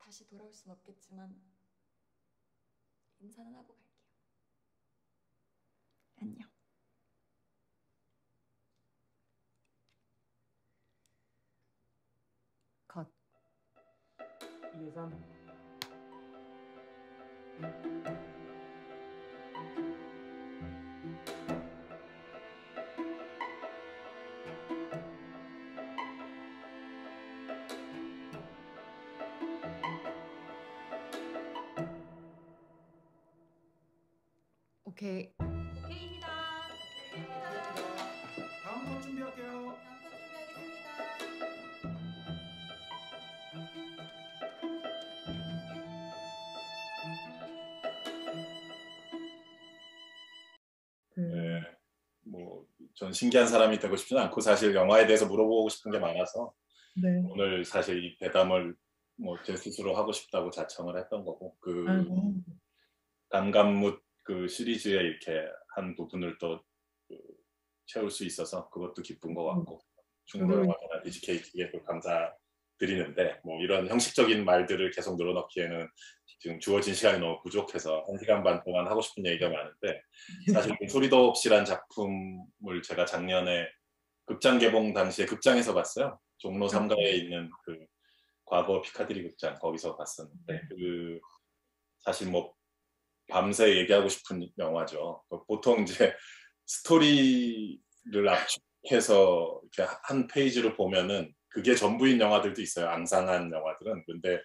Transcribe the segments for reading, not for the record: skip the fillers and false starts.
다시 돌아올 순 없겠지만 인사는 하고 갈게요. 안녕. 컷. 2, 3. 오케이. 오케이입니다. 다음 컷 준비할게요. 다음 컷 준비하겠습니다. 네, 뭐 전 신기한 사람이 되고 싶지는 않고 사실 영화에 대해서 물어보고 싶은 게 많아서 네. 오늘 사실 이 대담을 뭐 제 스스로 하고 싶다고 자청을 했던 거고 그 아이고. 감감뭇 그 시리즈에 이렇게 한 부분을 또 채울 수 있어서 그것도 기쁜 것 같고 충무로 영화제나 DGK에 또 감사드리는데 뭐 이런 형식적인 말들을 계속 늘어놓기에는 지금 주어진 시간이 너무 부족해서 1시간 반 동안 하고 싶은 얘기가 많은데 사실 소리도 없이란 작품을 제가 작년에 극장 개봉 당시에 극장에서 봤어요. 종로 3가에 있는 그 과거 피카디리 극장 거기서 봤었는데 그 사실 뭐 밤새 얘기하고 싶은 영화죠. 보통 이제 스토리를 압축해서 이렇게 한 페이지로 보면은 그게 전부인 영화들도 있어요. 앙상한 영화들은. 근데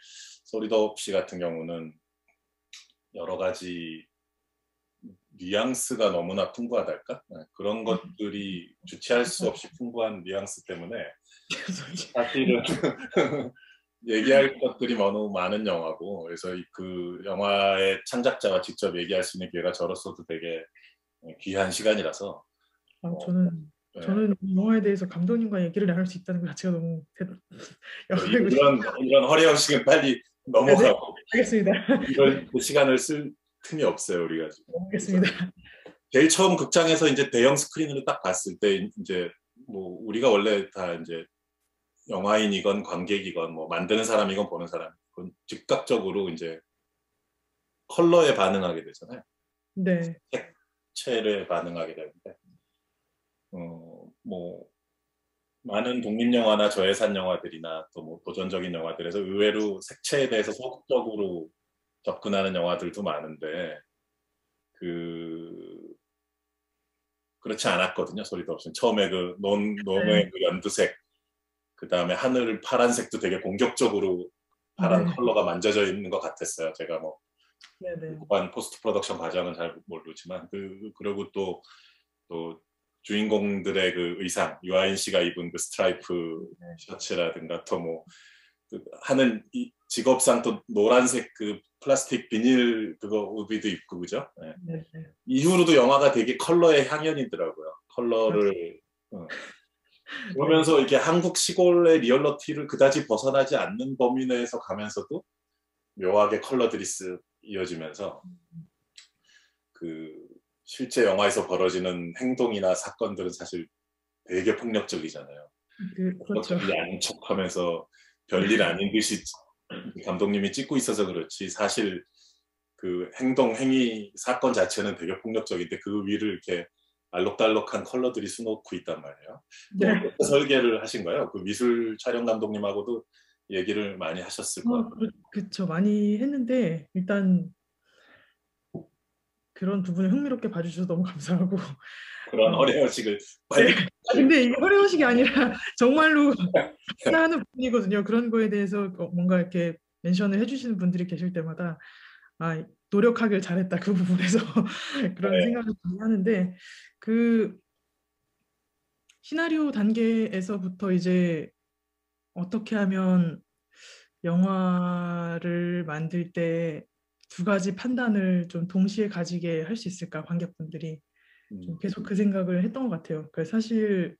소리도 없이 같은 경우는 여러 가지 뉘앙스가 너무나 풍부하달까? 그런 것들이 주체할 수 없이 풍부한 뉘앙스 때문에 사실은 얘기할 것들이 너무 많은 영화고 그래서 그 영화의 창작자와 직접 얘기할 수 있는 기회가 저로서도 되게 귀한 시간이라서 저는 이 영화에 대해서 감독님과 얘기를 나눌 수 있다는 것 자체가 너무 이런 허례 형식은 빨리 넘어가고 알겠습니다. 이럴 시간을 쓸 틈이 없어요 우리가 지금. 알겠습니다. 제일 처음 극장에서 이제 대형 스크린으로 딱 봤을 때 이제 뭐 우리가 원래 다 이제 영화인이건 관객이건 뭐 만드는 사람이건 보는 사람이건 즉각적으로 이제 컬러에 반응하게 되잖아요. 네. 색채에 반응하게 되는데 뭐 많은 독립영화나 저예산 영화들이나 또 뭐 도전적인 영화들에서 의외로 색채에 대해서 소극적으로 접근하는 영화들도 많은데 그렇지 않았거든요. 소리도 없이 처음에 그 논의 그 연두색 그 다음에 하늘 파란색도 되게 공격적으로 파란 컬러가 만져져 있는 것 같았어요. 제가 뭐 후반 포스트 프로덕션 과정은 잘 모르지만 그리고 또 주인공들의 그 의상 유아인 씨가 입은 그 스트라이프 셔츠라든가 또 뭐 하는 직업상 또 노란색 그 플라스틱 비닐 그거 우비도 입고 그죠? 네. 이후로도 영화가 되게 컬러의 향연이더라고요. 컬러를 그러면서 이렇게 한국 시골의 리얼러티를 그다지 벗어나지 않는 범위 내에서 가면서도 묘하게 컬러들이 쓱 이어지면서 그 실제 영화에서 벌어지는 행동이나 사건들은 사실 되게 폭력적이잖아요. 그렇죠. 아닌 척하면서 별일 아닌 듯이 감독님이 찍고 있어서 그렇지 사실 그 행동, 행위, 사건 자체는 되게 폭력적인데 그 위를 이렇게 알록달록한 컬러들이 수놓고 있단 말이에요. 네. 어떻게 설계를 하신 거예요? 그 미술 촬영 감독님하고도 얘기를 많이 하셨을 것 같아요. 그렇죠. 많이 했는데 일단 그런 부분을 흥미롭게 봐주셔서 너무 감사하고 그런 허례허식을 빨리 근데 이게 허례허식이 아니라 정말로 하는 부분이거든요. 그런 거에 대해서 뭔가 이렇게 멘션을 해주시는 분들이 계실 때마다 노력하길 잘했다 그 부분에서 그런 생각을 많이 하는데 그 시나리오 단계에서부터 이제 어떻게 하면 영화를 만들 때 두 가지 판단을 좀 동시에 가지게 할 수 있을까 관객분들이 좀 계속 그 생각을 했던 것 같아요. 그래서 사실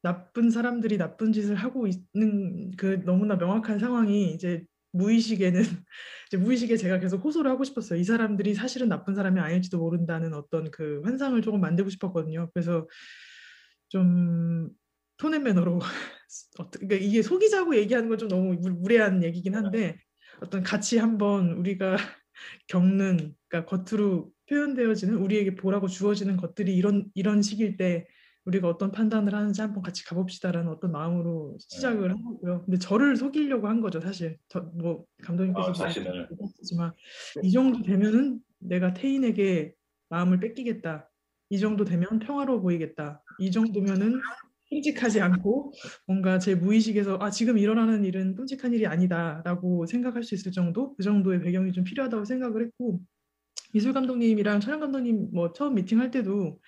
나쁜 사람들이 나쁜 짓을 하고 있는 그 너무나 명확한 상황이 이제 무의식에는 이제 무의식에 제가 계속 호소를 하고 싶었어요. 이 사람들이 사실은 나쁜 사람이 아닐지도 모른다는 어떤 그 환상을 조금 만들고 싶었거든요. 그래서 좀 톤앤매너로 그러니까 이게 속이자고 얘기하는 건 좀 너무 무례한 얘기긴 한데 어떤 같이 한번 우리가 겪는, 그러니까 겉으로 표현되어지는 우리에게 보라고 주어지는 것들이 이런 식일 때 우리가 어떤 판단을 하는지 한번 같이 가봅시다라는 어떤 마음으로 시작을 한 거고요. 근데 저를 속이려고 한 거죠, 사실. 뭐 감독님께서도 자신을. 얘기하셨지만 이 정도 되면은 내가 태인에게 마음을 뺏기겠다. 이 정도 되면 평화로워 보이겠다. 이 정도면은 끔찍하지 않고 뭔가 제 무의식에서 지금 일어나는 일은 끔찍한 일이 아니다라고 생각할 수 있을 정도, 그 정도의 배경이 좀 필요하다고 생각을 했고, 미술 감독님이랑 촬영 감독님 뭐 처음 미팅할 때도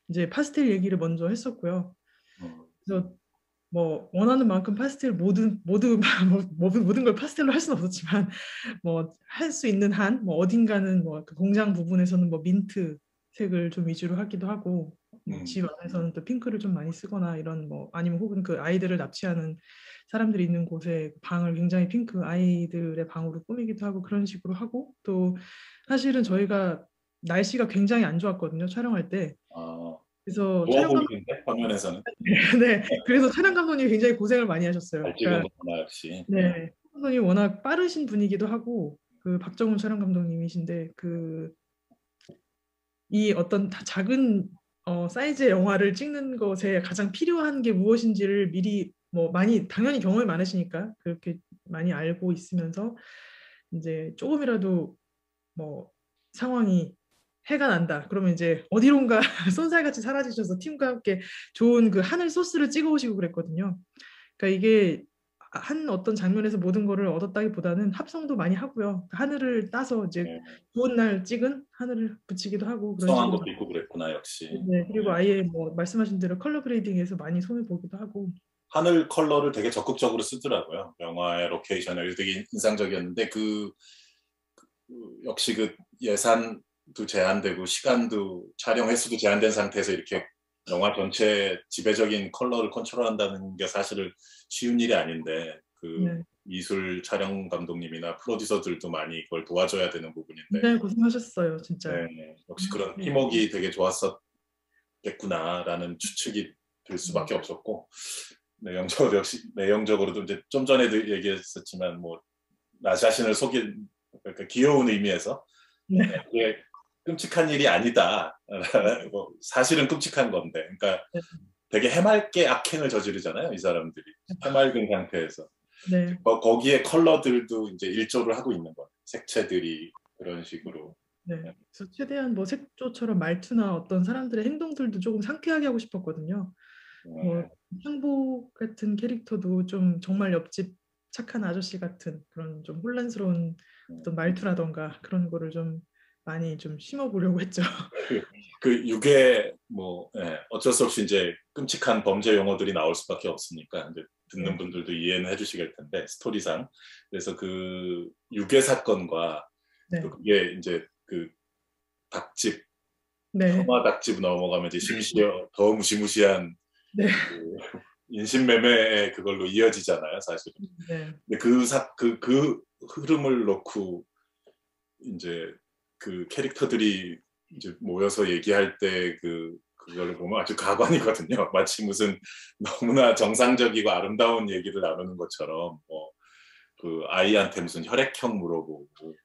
이제 파스텔 얘기를 먼저 했었고요. 그래서 뭐 원하는 만큼 파스텔 모든 걸 파스텔로 할 수는 없었지만 뭐 할 수 있는 한 뭐 어딘가는 뭐 그 공장 부분에서는 뭐 민트 색을 좀 위주로 하기도 하고 집 안에서는 또 핑크를 좀 많이 쓰거나 이런 뭐 아니면 혹은 그 아이들을 납치하는 사람들이 있는 곳에 방을 굉장히 핑크 아이들의 방으로 꾸미기도 하고 그런 식으로 하고, 또 사실은 저희가 날씨가 굉장히 안 좋았거든요, 촬영할 때. 그래서 좋아 보이는데 화면에서는. 네, 그래서 촬영 감독님이 굉장히 고생을 많이 하셨어요. 잘 찍은 거구나 역시. 네, 감독님이 워낙 빠르신 분이기도 하고 그 박정훈 촬영 감독님이신데 이 어떤 작은 사이즈의 영화를 찍는 것에 가장 필요한 게 무엇인지를 미리 뭐 많이 당연히 경험이 많으시니까 그렇게 많이 알고 있으면서 이제 조금이라도 뭐 상황이 해가 난다 그러면 이제 어디론가 쏜살같이 사라지셔서 팀과 함께 좋은 그 하늘 소스를 찍어 오시고 그랬거든요. 그러니까 이게 한 어떤 장면에서 모든 거를 얻었다기보다는 합성도 많이 하고요. 하늘을 따서 이제 좋은 날 찍은 하늘을 붙이기도 하고 그런 성한 식으로. 것도 있고 그랬구나 역시. 네, 그리고 아예 뭐 말씀하신 대로 컬러 그레이딩에서 많이 손을 보기도 하고. 하늘 컬러를 되게 적극적으로 쓰더라고요. 영화의 로케이션을 되게 인상적이었는데 역시 그 예산도 제한되고 시간도 촬영 횟수도 제한된 상태에서 이렇게 영화 전체 지배적인 컬러를 컨트롤한다는 게 사실은 쉬운 일이 아닌데 미술 촬영 감독님이나 프로듀서들도 많이 그걸 도와줘야 되는 부분인데. 네, 고생하셨어요, 진짜. 네, 역시 그런 팀워크가 되게 좋았었겠구나라는 추측이 될 수밖에 없었고, 내용적으로도 이제 좀 전에도 얘기했었지만 뭐 나 자신을 속인 그러니까 귀여운 의미에서 그게 끔찍한 일이 아니다. 사실은 끔찍한 건데, 그러니까 되게 해맑게 악행을 저지르잖아요, 이 사람들이. 해맑은 상태에서. 네. 거기에 컬러들도 이제 일조를 하고 있는 거예요. 색채들이 그런 식으로. 네. 그래서 최대한 뭐 색조처럼 말투나 어떤 사람들의 행동들도 조금 상쾌하게 하고 싶었거든요. 뭐 상복 같은 캐릭터도 좀 정말 옆집 착한 아저씨 같은 그런 좀 혼란스러운 어떤 말투라던가 그런 거를 좀 많이 좀 심어보려고 했죠. 그 유괴 뭐 어쩔 수 없이 이제 끔찍한 범죄 용어들이 나올 수밖에 없으니까 이제 듣는 분들도 이해는 해주시길 텐데 스토리상. 그래서 그 유괴 사건과 그게 이제 그 닭집 혐화 닭집 넘어가면 이제 심지어 더 무시무시한 그 인신매매에 그걸로 이어지잖아요, 사실은. 근데 그 흐름을 놓고 이제 그 캐릭터들이 이제 모여서 얘기할 때 그걸 보면 아주 가관이거든요. 마치 무슨 너무나 정상적이고 아름다운 얘기를 나누는 것처럼 그 아이한테 무슨 혈액형 물어보고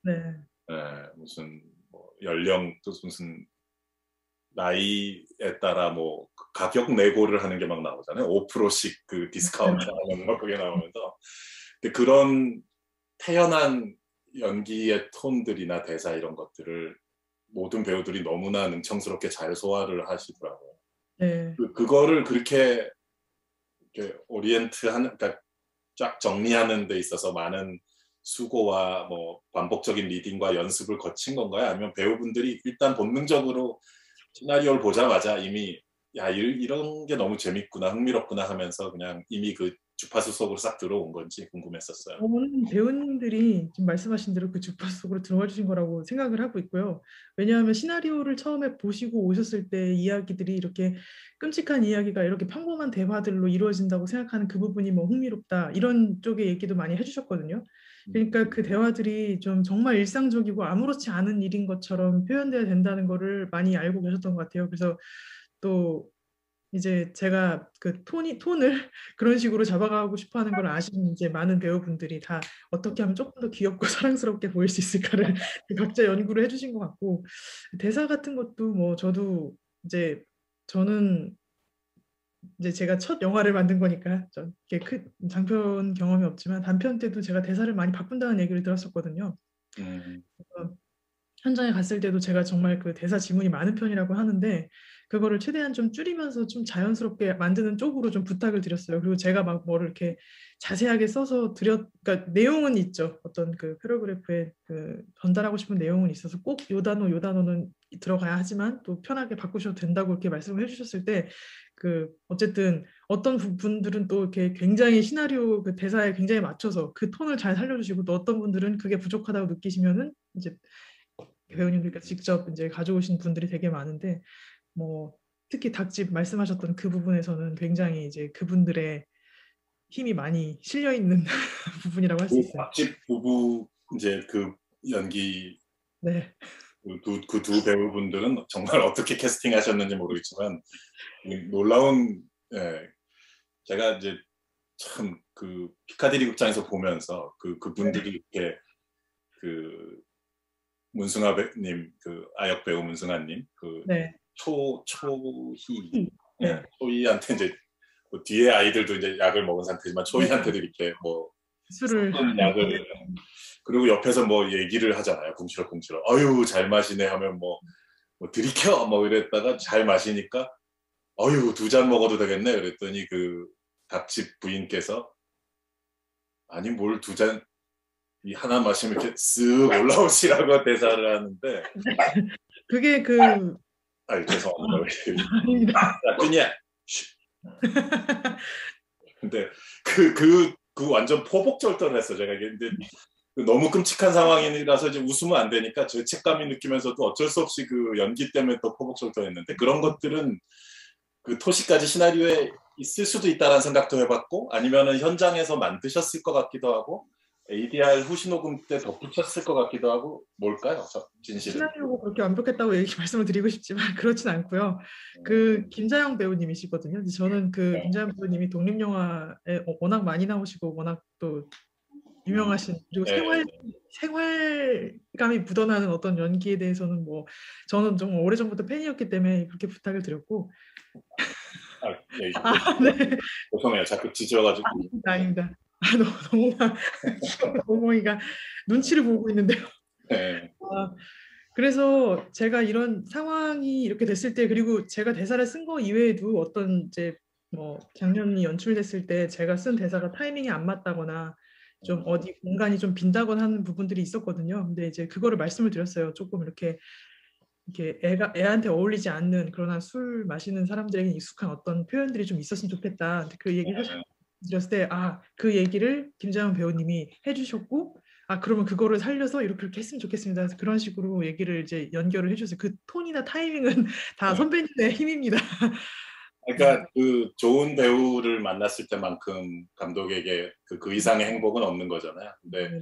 무슨 뭐 연령도 무슨 나이에 따라 뭐 가격 내고를 하는 게 막 나오잖아요. 5%씩 그 디스카운트 하는 거 그게 나오면서 근데 그런 태연한 연기의 톤들이나 대사 이런 것들을 모든 배우들이 너무나 능청스럽게 잘 소화를 하시더라고요. 그거를 그렇게 오리엔트하는, 그러니까 쫙 정리하는 데 있어서 많은 수고와 뭐 반복적인 리딩과 연습을 거친 건가요? 아니면 배우분들이 일단 본능적으로 시나리오를 보자마자 이미 야 이런 게 너무 재밌구나 흥미롭구나 하면서 그냥 이미 그 주파수 속으로 싹 들어온 건지 궁금했었어요. 배우님들이 지금 말씀하신 대로 그 주파수 속으로 들어와 주신 거라고 생각을 하고 있고요. 왜냐하면 시나리오를 처음에 보시고 오셨을 때 이야기들이 이렇게 끔찍한 이야기가 이렇게 평범한 대화들로 이루어진다고 생각하는 그 부분이 뭐 흥미롭다 이런 쪽의 얘기도 많이 해주셨거든요. 그러니까 그 대화들이 좀 정말 일상적이고 아무렇지 않은 일인 것처럼 표현돼야 된다는 거를 많이 알고 계셨던 것 같아요. 그래서 또 이제 제가 그 톤을 그런 식으로 잡아가고 싶어하는 걸 아시는 이제 많은 배우분들이 다 어떻게 하면 조금 더 귀엽고 사랑스럽게 보일 수 있을까를 각자 연구를 해주신 것 같고 대사 같은 것도 뭐 저도 이제 저는 이제 제가 첫 영화를 만든 거니까 이렇게 큰 장편 경험이 없지만 단편 때도 제가 대사를 많이 바꾼다는 얘기를 들었었거든요. 그래서 현장에 갔을 때도 제가 정말 그 대사 지문이 많은 편이라고 하는데 그거를 최대한 좀 줄이면서 좀 자연스럽게 만드는 쪽으로 좀 부탁을 드렸어요. 그리고 제가 막 뭐를 이렇게 자세하게 써서 그러니까 내용은 있죠. 어떤 그 패러그래프에 그 전달하고 싶은 내용은 있어서 꼭 요 단어는 들어가야 하지만 또 편하게 바꾸셔도 된다고 이렇게 말씀을 해주셨을 때 그 어쨌든 어떤 분들은 또 이렇게 굉장히 시나리오 그 대사에 굉장히 맞춰서 그 톤을 잘 살려주시고 또 어떤 분들은 그게 부족하다고 느끼시면은 이제 배우님들께서 직접 이제 가져오신 분들이 되게 많은데 뭐 특히 닭집 말씀하셨던 그 부분에서는 굉장히 이제 그분들의 힘이 많이 실려 있는 부분이라고 할 수 있어요. 닭집 부부 이제 그 연기 네. 그 두 배우분들은 정말 어떻게 캐스팅하셨는지 모르겠지만 놀라운 제가 이제 참 그 피카디리 극장에서 보면서 그분들이 이렇게 그 문승아님 그 아역 배우 문승아님 그 네. 초희 초희한테 이제 뭐 뒤에 아이들도 이제 약을 먹은 상태지만 초희한테도 이렇게 뭐 술을 약을 그리고 옆에서 뭐 얘기를 하잖아요. 궁시렁궁시렁. 아유 잘 마시네 하면 뭐 들이켜 뭐 이랬다가 잘 마시니까 아유 2잔 먹어도 되겠네 그랬더니 그 닭집 부인께서 아니 뭘 2잔 이 하나 마시면 이렇게 쓱 올라오시라고 대사를 하는데 그게 그 죄송합니다. 아닙니다. 그냥 근데 그 완전 포복절도를 했어 제가. 근데 너무 끔찍한 상황이라서 이제 웃으면 안 되니까 죄책감이 느끼면서도 어쩔 수 없이 그 연기 때문에 또 포복절도했는데 그런 것들은 그 토시까지 시나리오에 있을 수도 있다라는 생각도 해봤고 아니면은 현장에서 만드셨을 것 같기도 하고 ADR 후시 녹음 때 덧붙였을 것 같기도 하고 뭘까요? 진실은? 시나리오가 그렇게 완벽했다고 말씀을 드리고 싶지만 그렇진 않고요. 그 김자영 배우님이시거든요. 저는 그 김자영 배우님이 독립영화에 워낙 많이 나오시고 워낙 또 유명하신 그리고 생활감이 묻어나는 어떤 연기에 대해서는 뭐 저는 정말 오래전부터 팬이었기 때문에 그렇게 부탁을 드렸고 네. 죄송해요. 자꾸 지져가지고. 아닙니다. 너무이가 눈치를 보고 있는데요. 네. 그래서 제가 이런 상황이 이렇게 됐을 때 그리고 제가 대사를 쓴 거 이외에도 어떤 이제 뭐 장면이 연출됐을 때 제가 쓴 대사가 타이밍이 안 맞다거나 좀 어디 공간이 좀 빈다거나 하는 부분들이 있었거든요. 근데 이제 그거를 말씀을 드렸어요. 조금 이렇게 애한테 어울리지 않는 그러나 술 마시는 사람들에게 익숙한 어떤 표현들이 좀 있었으면 좋겠다. 그 얘기를 드렸을 때 그 얘기를 김자연 배우님이 해주셨고 그러면 그거를 살려서 이렇게 했으면 좋겠습니다. 그래서 그런 식으로 얘기를 이제 연결을 해주셨어요. 그 톤이나 타이밍은 다 선배님의 힘입니다. 그러니까 그 좋은 배우를 만났을 때만큼 감독에게 그 이상의 행복은 없는 거잖아요. 근데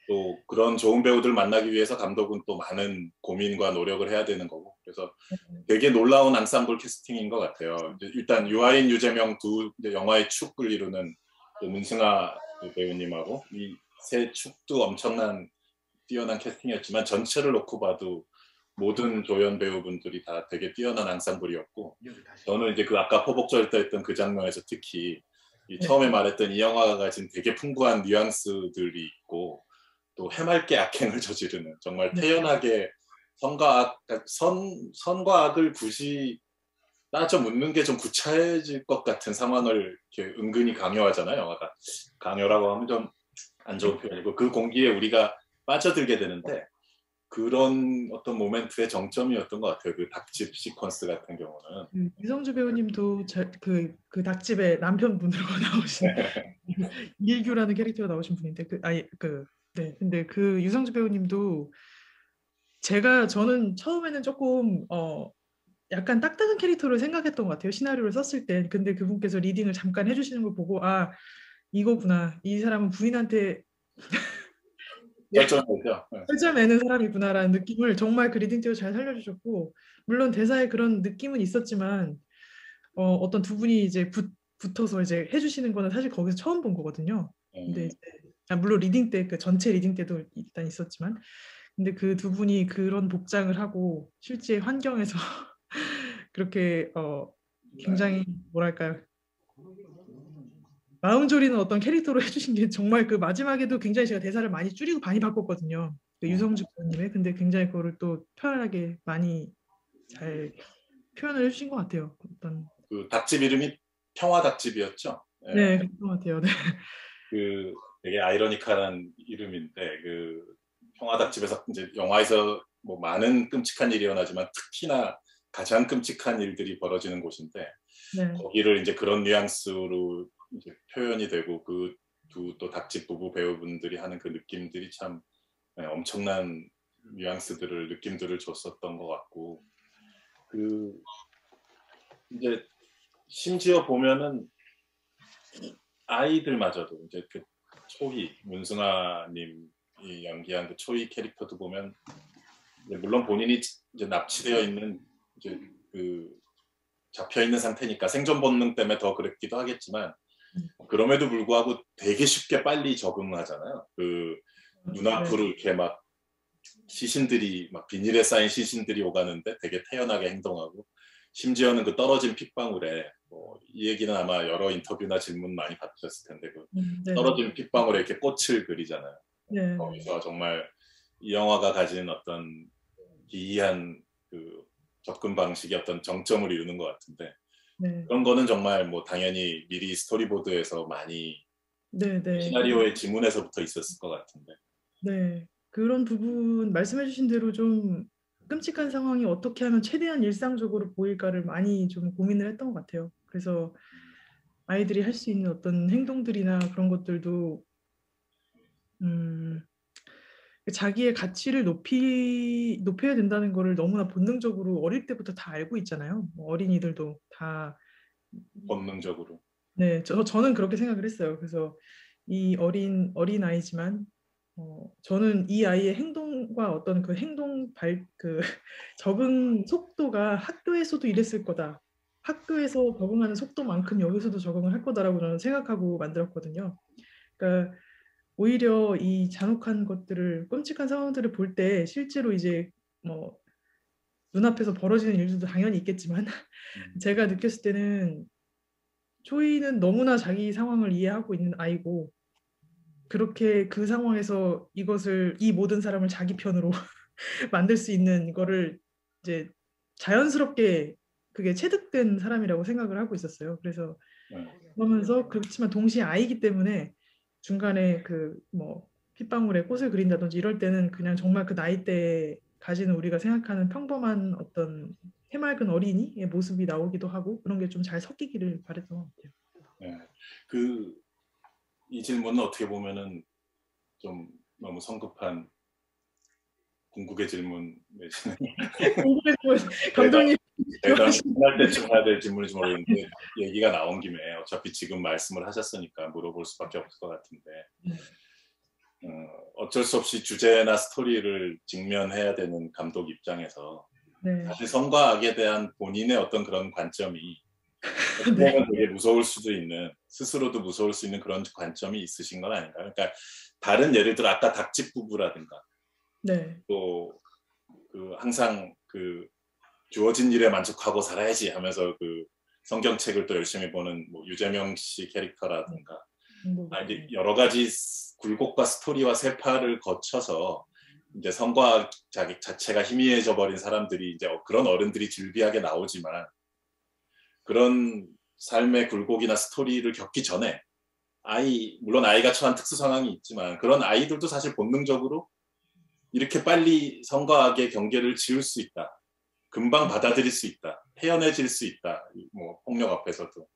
또 그런 좋은 배우들 만나기 위해서 감독은 또 많은 고민과 노력을 해야 되는 거고 그래서 되게 놀라운 앙상블 캐스팅인 것 같아요. 일단 유아인, 유재명 두 영화의 축을 이루는 문승아 배우님하고 이 세 축도 엄청난 뛰어난 캐스팅이었지만 전체를 놓고 봐도 모든 조연 배우분들이 다 되게 뛰어난 앙상블이었고 저는 이제 그 아까 포복절도 했던 그 장면에서 특히 처음에 말했던 이 영화가 가진 되게 풍부한 뉘앙스들이 있고 또 해맑게 악행을 저지르는 정말 태연하게 선과 악을 굳이 따져 묻는 게 좀 구차해질 것 같은 상황을 이렇게 은근히 강요하잖아요. 영화가 강요라고 하면 좀 안 좋은 표현이고 그 공기에 우리가 빠져들게 되는데 그런 어떤 모멘트의 정점이었던 것 같아요. 그 닭집 시퀀스 같은 경우는. 유성주 배우님도 그 닭집의 남편분으로 나오신 일규라는 캐릭터가 나오신 분인데 네. 근데 그 유성주 배우님도 저는 처음에는 조금 약간 딱딱한 캐릭터를 생각했던 것 같아요. 시나리오를 썼을 때. 근데 그분께서 리딩을 잠깐 해주시는 걸 보고 이거구나. 이 사람은 부인한테 결점내는 사람이구나라는 느낌을 정말 그 리딩 때도 잘 살려주셨고 물론 대사에 그런 느낌은 있었지만 어떤 두 분이 이제 붙어서 이제 해주시는 거는 사실 거기서 처음 본 거거든요. 근데 이제 물론 리딩 때 그 전체 리딩 때도 일단 있었지만, 근데 그 두 분이 그런 복장을 하고 실제 환경에서 그렇게 굉장히 뭐랄까요, 마음 졸이는 어떤 캐릭터로 해주신 게 정말 그 마지막에도 굉장히 제가 대사를 많이 줄이고 많이 바꿨거든요. 그 유성주 배우님의. 근데 굉장히 그거를 또 편안하게 많이 잘 표현을 해주신 것 같아요. 어떤 그 닭집 이름이 평화 닭집이었죠. 예. 네, 그런 것 같아요. 네. 그 되게 아이러니컬한 이름인데 그 평화 닭집에서 이제 영화에서 뭐 많은 끔찍한 일이 일어나지만 특히나 가장 끔찍한 일들이 벌어지는 곳인데 네. 거기를 이제 그런 뉘앙스로 이제 표현이 되고 그 두 또 닭집 부부 배우분들이 하는 그 느낌들이 참 엄청난 뉘앙스들을 느낌들을 줬었던 것 같고 그 이제 심지어 보면은 아이들마저도 이제 그 초희 문승아님이 연기한 그 초희 캐릭터도 보면 물론 본인이 이제 납치되어 있는 이제 그 잡혀 있는 상태니까 생존 본능 때문에 더 그랬기도 하겠지만 그럼에도 불구하고 되게 쉽게 빨리 적응하잖아요. 그 눈앞으로 이렇게 막 시신들이 막 비닐에 쌓인 시신들이 오가는데 되게 태연하게 행동하고 심지어는 그 떨어진 핏방울에 이 얘기는 아마 여러 인터뷰나 질문 많이 받으셨을 텐데 그 네. 떨어진 핏방울에 이렇게 꽃을 그리잖아요. 네. 거기서 정말 이 영화가 가진 어떤 기이한 그 접근 방식의 어떤 정점을 이루는 것 같은데 네. 그런 거는 정말 뭐 당연히 미리 스토리보드에서 많이 네. 네. 시나리오의 지문에서부터 있었을 것 같은데. 네. 그런 부분 말씀해주신 대로 좀 끔찍한 상황이 어떻게 하면 최대한 일상적으로 보일까를 많이 좀 고민을 했던 것 같아요. 그래서 아이들이 할 수 있는 어떤 행동들이나 그런 것들도 자기의 가치를 높여야 된다는 거를 너무나 본능적으로 어릴 때부터 다 알고 있잖아요. 뭐 어린이들도 다. 본능적으로. 네, 저는 그렇게 생각을 했어요. 그래서 이 어린 아이지만 저는 이 아이의 행동과 어떤 그 적응 속도가 학교에서도 이랬을 거다. 학교에서 적응하는 속도만큼 여기서도 적응을 할 거다라고 저는 생각하고 만들었거든요. 그러니까 오히려 이 잔혹한 것들을, 끔찍한 상황들을 볼 때 실제로 이제 뭐 눈앞에서 벌어지는 일들도 당연히 있겠지만 제가 느꼈을 때는 초이는 너무나 자기 상황을 이해하고 있는 아이고 그렇게 그 상황에서 이 모든 사람을 자기 편으로 만들 수 있는 거를 이제 자연스럽게 그게 체득된 사람이라고 생각을 하고 있었어요. 그래서 그러면서 그렇지만 동시에 아이기 때문에 중간에 그 뭐 핏방울에 꽃을 그린다든지 이럴 때는 그냥 정말 그 나이 때 가지는 우리가 생각하는 평범한 어떤 해맑은 어린이의 모습이 나오기도 하고 그런 게 좀 잘 섞이기를 바랬던 것 같아요. 네. 이 질문은 어떻게 보면은 좀 너무 성급한 궁극의 질문 내지는 감독님 대단 끝날 때쯤 해야 될 질문인지 모르겠는데 얘기가 나온 김에 어차피 지금 말씀을 하셨으니까 물어볼 수밖에 없을 것 같은데 어쩔 수 없이 주제나 스토리를 직면해야 되는 감독 입장에서 네. 사실 선과 악에 대한 본인의 어떤 그런 관점이 어떻게 보면 되게 무서울 수도 있는 스스로도 무서울 수 있는 그런 관점이 있으신 건 아닌가요? 그러니까 다른 예를 들어 아까 닭집 부부라든가 네. 또 그 항상 그 주어진 일에 만족하고 살아야지 하면서 그 성경책을 또 열심히 보는 뭐 유재명 씨 캐릭터라든가 이제 여러 가지 굴곡과 스토리와 세파를 거쳐서 이제 성과 자기 자체가 희미해져 버린 사람들이 이제 그런 어른들이 즐비하게 나오지만 그런 삶의 굴곡이나 스토리를 겪기 전에 물론 아이가 처한 특수 상황이 있지만 그런 아이들도 사실 본능적으로 이렇게 빨리 성과 악의 경계를 지을 수 있다. 금방 받아들일 수 있다. 태연해질 수 있다. 뭐 폭력 앞에서도.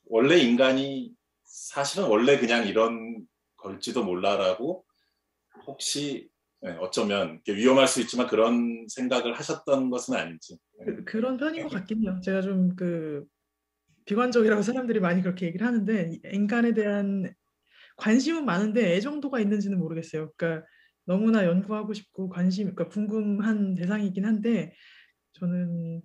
원래 인간이 사실은 원래 그냥 이런 걸지도 몰라라고 혹시 어쩌면 위험할 수 있지만 그런 생각을 하셨던 것은 아닌지. 그런 편인 것 같긴 해요. 제가 좀 비관적이라고 사람들이 많이 그렇게 얘기를 하는데 인간에 대한 관심은 많은데 애정도가 있는지는 모르겠어요. 그러니까 너무나 연구하고 싶고 궁금한 대상이긴 한데 저는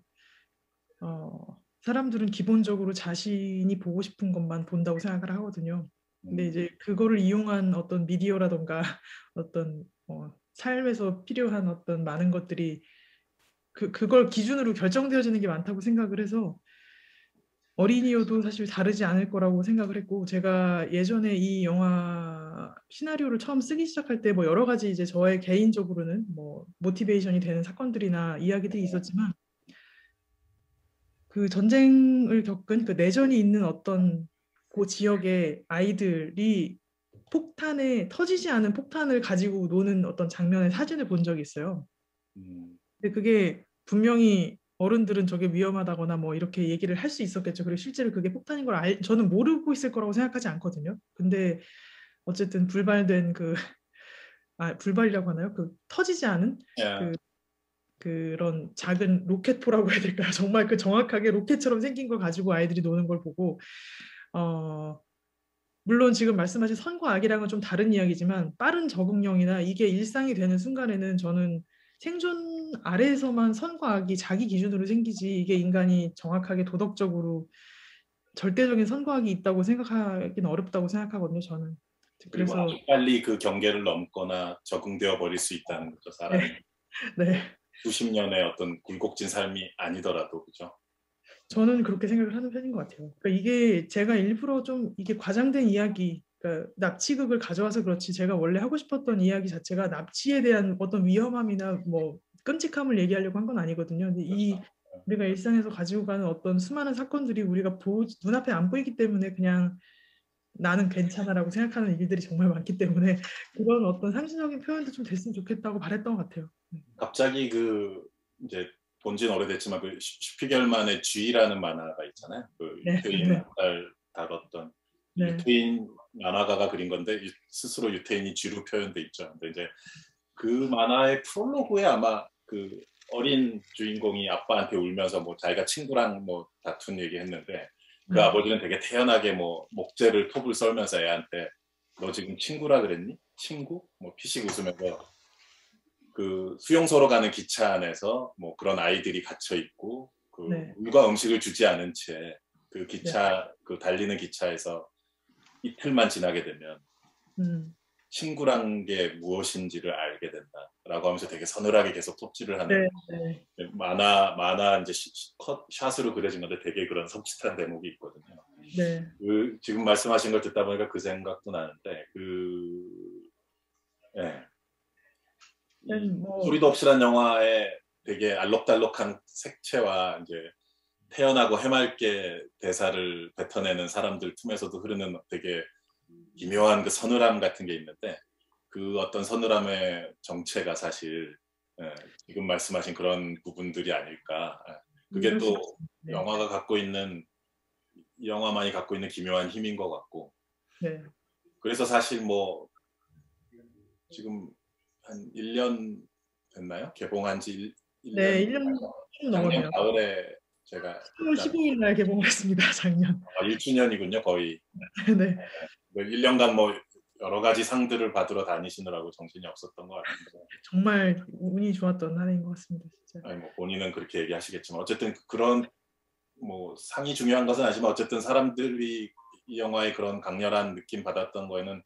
사람들은 기본적으로 자신이 보고 싶은 것만 본다고 생각을 하거든요. 근데 이제 그거를 이용한 어떤 미디어라던가 어떤 삶에서 필요한 어떤 많은 것들이 그걸 기준으로 결정되어지는 게 많다고 생각을 해서 어린이여도 사실 다르지 않을 거라고 생각을 했고, 제가 예전에 이 영화 시나리오를 처음 쓰기 시작할 때 뭐 여러 가지 이제 저의 개인적으로는 뭐 모티베이션이 되는 사건들이나 이야기들이 있었지만, 그 전쟁을 겪은 그 내전이 있는 어떤 그 지역의 아이들이 터지지 않은 폭탄을 가지고 노는 어떤 장면의 사진을 본 적이 있어요. 근데 그게 분명히 어른들은 저게 위험하다거나 뭐 이렇게 얘기를 할 수 있었겠죠. 그리고 실제로 그게 폭탄인 걸 저는 모르고 있을 거라고 생각하지 않거든요. 근데 어쨌든 불발된 불발이라고 하나요? 그 터지지 않은 그런 작은 로켓포라고 해야 될까요? 정말 그 정확하게 로켓처럼 생긴 걸 가지고 아이들이 노는 걸 보고, 물론 지금 말씀하신 선과 악이랑은 좀 다른 이야기지만 빠른 적응력이나 이게 일상이 되는 순간에는 저는 생존 아래에서만 선과 악이 자기 기준으로 생기지, 이게 인간이 정확하게 도덕적으로 절대적인 선과 악이 있다고 생각하기는 어렵다고 생각하거든요, 저는. 그리고 그래서 아주 빨리 그 경계를 넘거나 적응되어 버릴 수 있다는 거죠, 사람이. 네. 수십 년의 어떤 굴곡진 삶이 아니더라도, 그죠? 저는 그렇게 생각을 하는 편인 것 같아요. 그러니까 이게 제가 일부러 좀 이게 과장된 이야기, 그러니까 납치극을 가져와서 그렇지, 제가 원래 하고 싶었던 이야기 자체가 납치에 대한 어떤 위험함이나 뭐 끔찍함을 얘기하려고 한 건 아니거든요. 근데 우리가 일상에서 가지고 가는 어떤 수많은 사건들이 우리가 눈앞에 안 보이기 때문에 그냥 나는 괜찮아라고 생각하는 일들이 정말 많기 때문에 그런 어떤 상징적인 표현도 좀 됐으면 좋겠다고 바랬던 것 같아요. 갑자기 이제 본지는 오래됐지만 그 슈피겔만의 쥐라는 만화가 있잖아요. 그 유태인 학살 다뤘던 유태인 만화가가 그린 건데 스스로 유태인이 쥐로 표현돼 있죠. 근데 이제 그 만화의 프롤로그에 아마 그 어린 주인공이 아빠한테 울면서 뭐 자기가 친구랑 뭐 다툰 얘기했는데, 그 아버지는 되게 태연하게 뭐 목재를 톱을 썰면서 애한테 너 지금 친구라 그랬니? 친구? 뭐 피식 웃으면서 그 수용소로 가는 기차 안에서 뭐 그런 아이들이 갇혀 있고 그 물과 음식을 주지 않은 채 그 기차 그 달리는 기차에서 이틀만 지나게 되면 친구란 게 무엇인지를 알게 된다라고 하면서 되게 서늘하게 계속 톱질을 하는 만화 이제 샷으로 그려진 건데 되게 그런 섬찟한 대목이 있거든요. 지금 말씀하신 걸 듣다 보니까 그 생각도 나는데 소리도 없이란 영화에 되게 알록달록한 색채와 이제 태연하고 해맑게 대사를 뱉어내는 사람들 틈에서도 흐르는 되게 기묘한 그 서늘함 같은 게 있는데, 그 어떤 서늘함의 정체가 사실 지금 말씀하신 그런 부분들이 아닐까. 그게 또 영화가 갖고 있는, 영화만이 갖고 있는 기묘한 힘인 것 같고. 그래서 사실 뭐 지금 한 1년 됐나요? 개봉한 지 1년. 네, 1년 좀 넘었네요. 작년 가을에 제가 10월 12일 날 개봉했습니다. 작년. 1주년이군요, 거의. 네. 1년간 뭐 여러 가지 상들을 받으러 다니시느라고 정신이 없었던 것 같은데. 정말 운이 좋았던 한 해인 것 같습니다, 진짜. 아니 뭐 본인은 그렇게 얘기하시겠지만 어쨌든 그런 뭐 상이 중요한 것은 아니지만 어쨌든 사람들이 이 영화의 그런 강렬한 느낌 받았던 거에는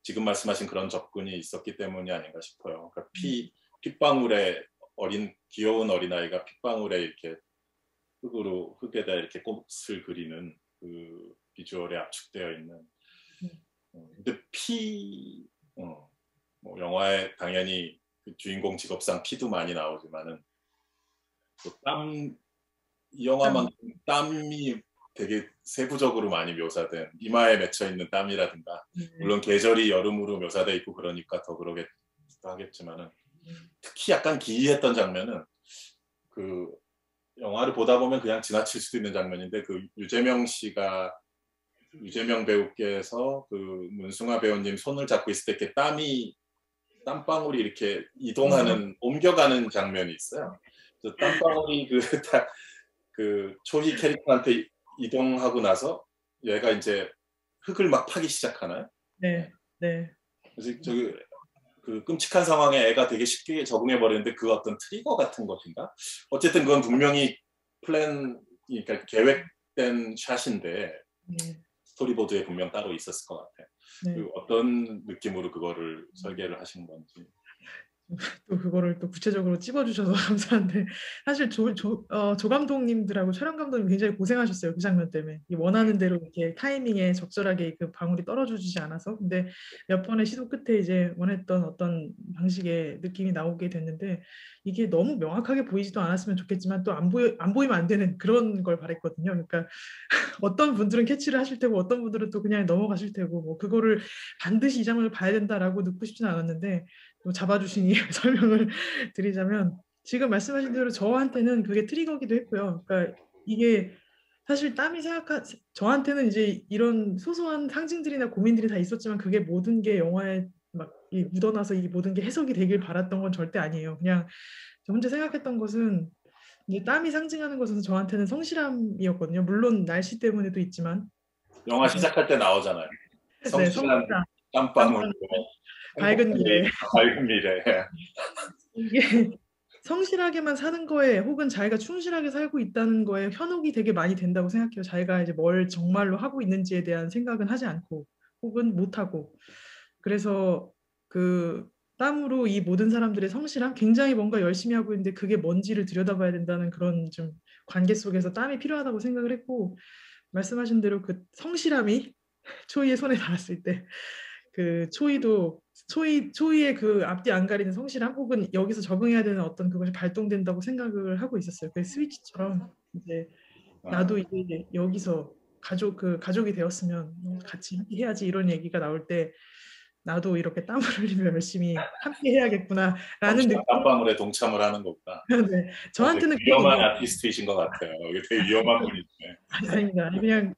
지금 말씀하신 그런 접근이 있었기 때문이 아닌가 싶어요. 그러니까 핏방울에 귀여운 어린아이가 핏방울에 이렇게 흙에다 이렇게 꽃을 그리는 그 비주얼에 압축되어 있는. 근데 뭐 영화에 당연히 그 주인공 직업상 피도 많이 나오지만은 이 영화만큼 땀이 되게 세부적으로 많이 묘사된, 이마에 맺혀 있는 땀이라든가, 물론 계절이 여름으로 묘사돼 있고 그러니까 더 그러겠도 하겠지만은, 특히 약간 기이했던 장면은 그 영화를 보다 보면 그냥 지나칠 수도 있는 장면인데, 그 유재명 배우께서 그 문승아 배우님 손을 잡고 있을 때 이렇게 땀방울이 이렇게 옮겨가는 장면이 있어요. 그래서 땀방울이 그 초희 캐릭터한테 이동하고 나서 얘가 이제 흙을 막 파기 시작하나요? 네. 그래서 그 끔찍한 상황에 애가 되게 쉽게 적응해 버리는데 그 어떤 트리거 같은 것인가? 어쨌든 그건 분명히 그러니까 계획된 샷인데 네. 스토리보드에 분명 따로 있었을 것 같아요. 네. 그 어떤 느낌으로 그거를 설계를 하신 건지. 또 그거를 또 구체적으로 찝어주셔서 감사한데 사실 조 감독님들하고 촬영 감독님 굉장히 고생하셨어요. 그 장면 때문에 이 원하는 대로 이렇게 타이밍에 적절하게 그 방울이 떨어져주지 않아서 근데 몇 번의 시도 끝에 이제 원했던 어떤 방식의 느낌이 나오게 됐는데 이게 너무 명확하게 보이지도 않았으면 좋겠지만 또 안 보이면 안 되는 그런 걸 바랬거든요. 그러니까 어떤 분들은 캐치를 하실 테고 어떤 분들은 또 그냥 넘어가실 테고 뭐 그거를 반드시 이 장면을 봐야 된다라고 듣고 싶지는 않았는데 또 잡아주시니 설명을 드리자면 지금 말씀하신 대로 저한테는 그게 트리거기도 했고요. 그러니까 이게 사실 저한테는 이제 이런 소소한 상징들이나 고민들이 다 있었지만 그게 모든 게 영화에 막 묻어나서 이 모든 게 해석이 되길 바랐던 건 절대 아니에요. 그냥 저 혼자 생각했던 것은 이제 땀이 상징하는 것은 저한테는 성실함이었거든요. 물론 날씨 때문에도 있지만 영화 시작할 때 나오잖아요. 네, 성실한 성실함, 땀방울, 밝은 미래. 밝은 미래. 이게 성실하게만 사는 거에 혹은 자기가 충실하게 살고 있다는 거에 현혹이 되게 많이 된다고 생각해요. 자기가 이제 뭘 정말로 하고 있는지에 대한 생각은 하지 않고 혹은 못하고 그래서 그 땀으로 이 모든 사람들의 성실함 굉장히 뭔가 열심히 하고 있는데 그게 뭔지를 들여다봐야 된다는 그런 좀 관계 속에서 땀이 필요하다고 생각을 했고 말씀하신 대로 그 성실함이 초이의 손에 닿았을 때 그 초이의 그 앞뒤 안 가리는 성실함 혹은 여기서 적응해야 되는 어떤 그것이 발동된다고 생각을 하고 있었어요. 그 스위치처럼 이제 나도 이제 여기서 가족이 되었으면 같이 함께 해야지 이런 얘기가 나올 때 나도 이렇게 땀을 흘리며 열심히 함께 해야겠구나라는 느낌. 땀방울에 동참을 하는 것보다. 네, 저한테는 위험한 아티스트이신 것 같아요. 이게 되게 위험한 분이시네. 아닙니다.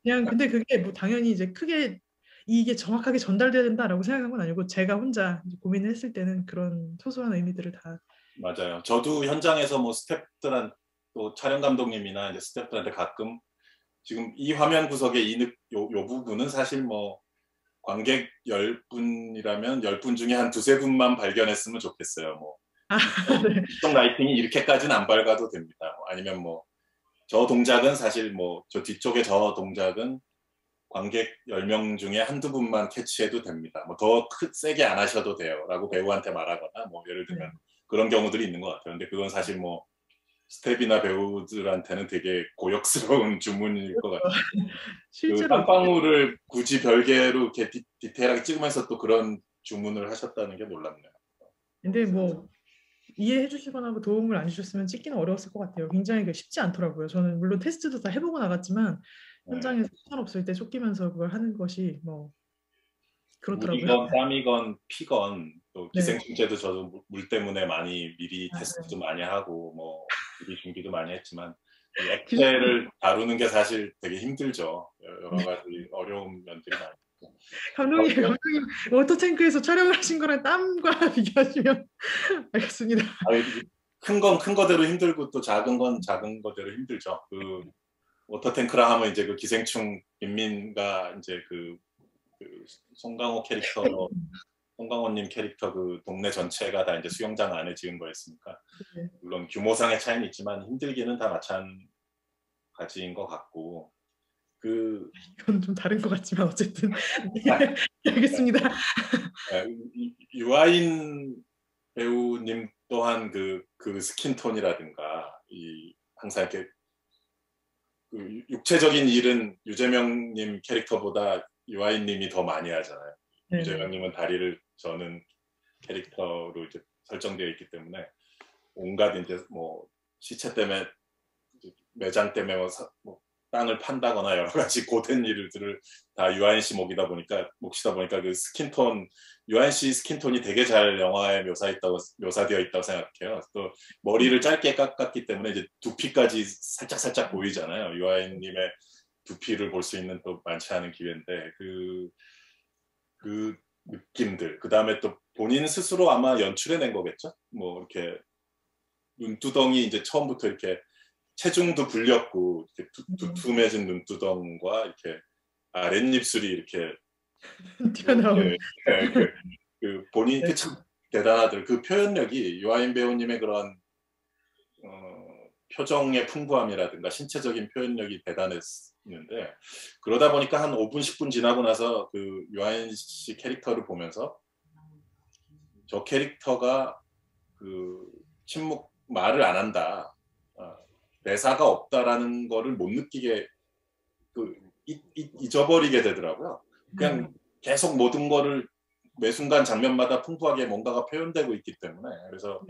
그냥 근데 그게 뭐 당연히 이제 크게 이게 정확하게 전달돼야 된다라고 생각한 건 아니고 제가 혼자 고민을 했을 때는 그런 소소한 의미들을 다 맞아요. 저도 현장에서 뭐 스태프들한 또 촬영 감독님이나 이제 스태프들한테 가끔 지금 이 화면 구석의 요 부분은 사실 뭐 관객 10분이라면 10분 중에 한 두세 분만 발견했으면 좋겠어요. 뭐 네. 이쪽 라이팅이 이렇게까지는 안 밝아도 됩니다. 뭐 아니면 뭐 저 동작은 사실 뭐 저 뒤쪽에 저 동작은 관객 10명 중에 한두 분만 캐치해도 됩니다. 뭐 더 세게 안 하셔도 돼요. 라고 배우한테 말하거나 뭐 예를 들면 그런 경우들이 있는 것 같아요. 근데 그건 사실 뭐 스텝이나 배우들한테는 되게 고역스러운 주문일 것 같아요. 그 실제로 땀방울을 굳이 별개로 이렇게 디테일하게 찍으면서 또 그런 주문을 하셨다는 게 놀랍네요. 근데 뭐 이해해 주시거나 뭐 도움을 안 주셨으면 찍기는 어려웠을 것 같아요. 굉장히 쉽지 않더라고요. 저는 물론 테스트도 다 해보고 나갔지만 현장에서 시간 없을 때 쫓기면서 그걸 하는 것이 뭐 그렇더라고요. 물이건 땀이건 피건 또 네. 기생충제도 저도 물 때문에 많이 미리 아, 테스트도 많이 하고 뭐 미리 준비도 많이 했지만 이 액체를 다루는 게 사실 되게 힘들죠. 여러 가지 어려운 면들이 많아요. 감독님 워터탱크에서 촬영을 하신 거랑 땀과 비교하시면 알겠습니다. 큰 건 큰 거대로 힘들고 또 작은 건 작은 거대로 힘들죠. 그 워터탱크라 하면 이제 그 기생충 빈민가 이제 그 송강호 캐릭터, 송강호님 캐릭터 그 동네 전체가 다 이제 수영장 안에 지은 거였으니까 물론 규모상의 차이는 있지만 힘들기는 다 마찬가지인 것 같고 이건 좀 다른 것 같지만 어쨌든 네, 알겠습니다. 유아인 배우님 또한 그 스킨톤이라든가 항상 이렇게 그 육체적인 일은 유재명님 캐릭터보다 유아인님이 더 많이 하잖아요. 네네. 유재명님은 다리를 저는 캐릭터로 이제 설정되어 있기 때문에 온갖 이제 뭐 시체 때문에 매장 때문에 뭐 땅을 판다거나 여러 가지 고된 일들을 다 유아인 씨 몫이다 보니까 그 스킨톤 유아인 씨 스킨톤이 되게 잘 영화에 묘사되어 있다고 생각해요. 또 머리를 짧게 깎았기 때문에 이제 두피까지 살짝 보이잖아요. 유아인님의 두피를 볼 수 있는 또 많지 않은 기회인데 그 느낌들 그 다음에 또 본인 스스로 아마 연출해낸 거겠죠. 뭐 이렇게 눈두덩이 이제 처음부터 이렇게 체중도 불렸고 이렇게 두툼해진 눈두덩과 이렇게 아랫입술이 이렇게 튀어나오는 그 본인 참 대단하더라고요. 그 표현력이 유아인 배우님의 그런 표정의 풍부함이라든가 신체적인 표현력이 대단했는데 그러다 보니까 한 5분 10분 지나고 나서 그 유아인 씨 캐릭터를 보면서 저 캐릭터가 그 침묵 말을 안 한다, 대사가 없다라는 거를 못 느끼게 잊어버리게 되더라고요. 그냥 계속 모든 거를 매 순간 장면마다 풍부하게 뭔가가 표현되고 있기 때문에 그래서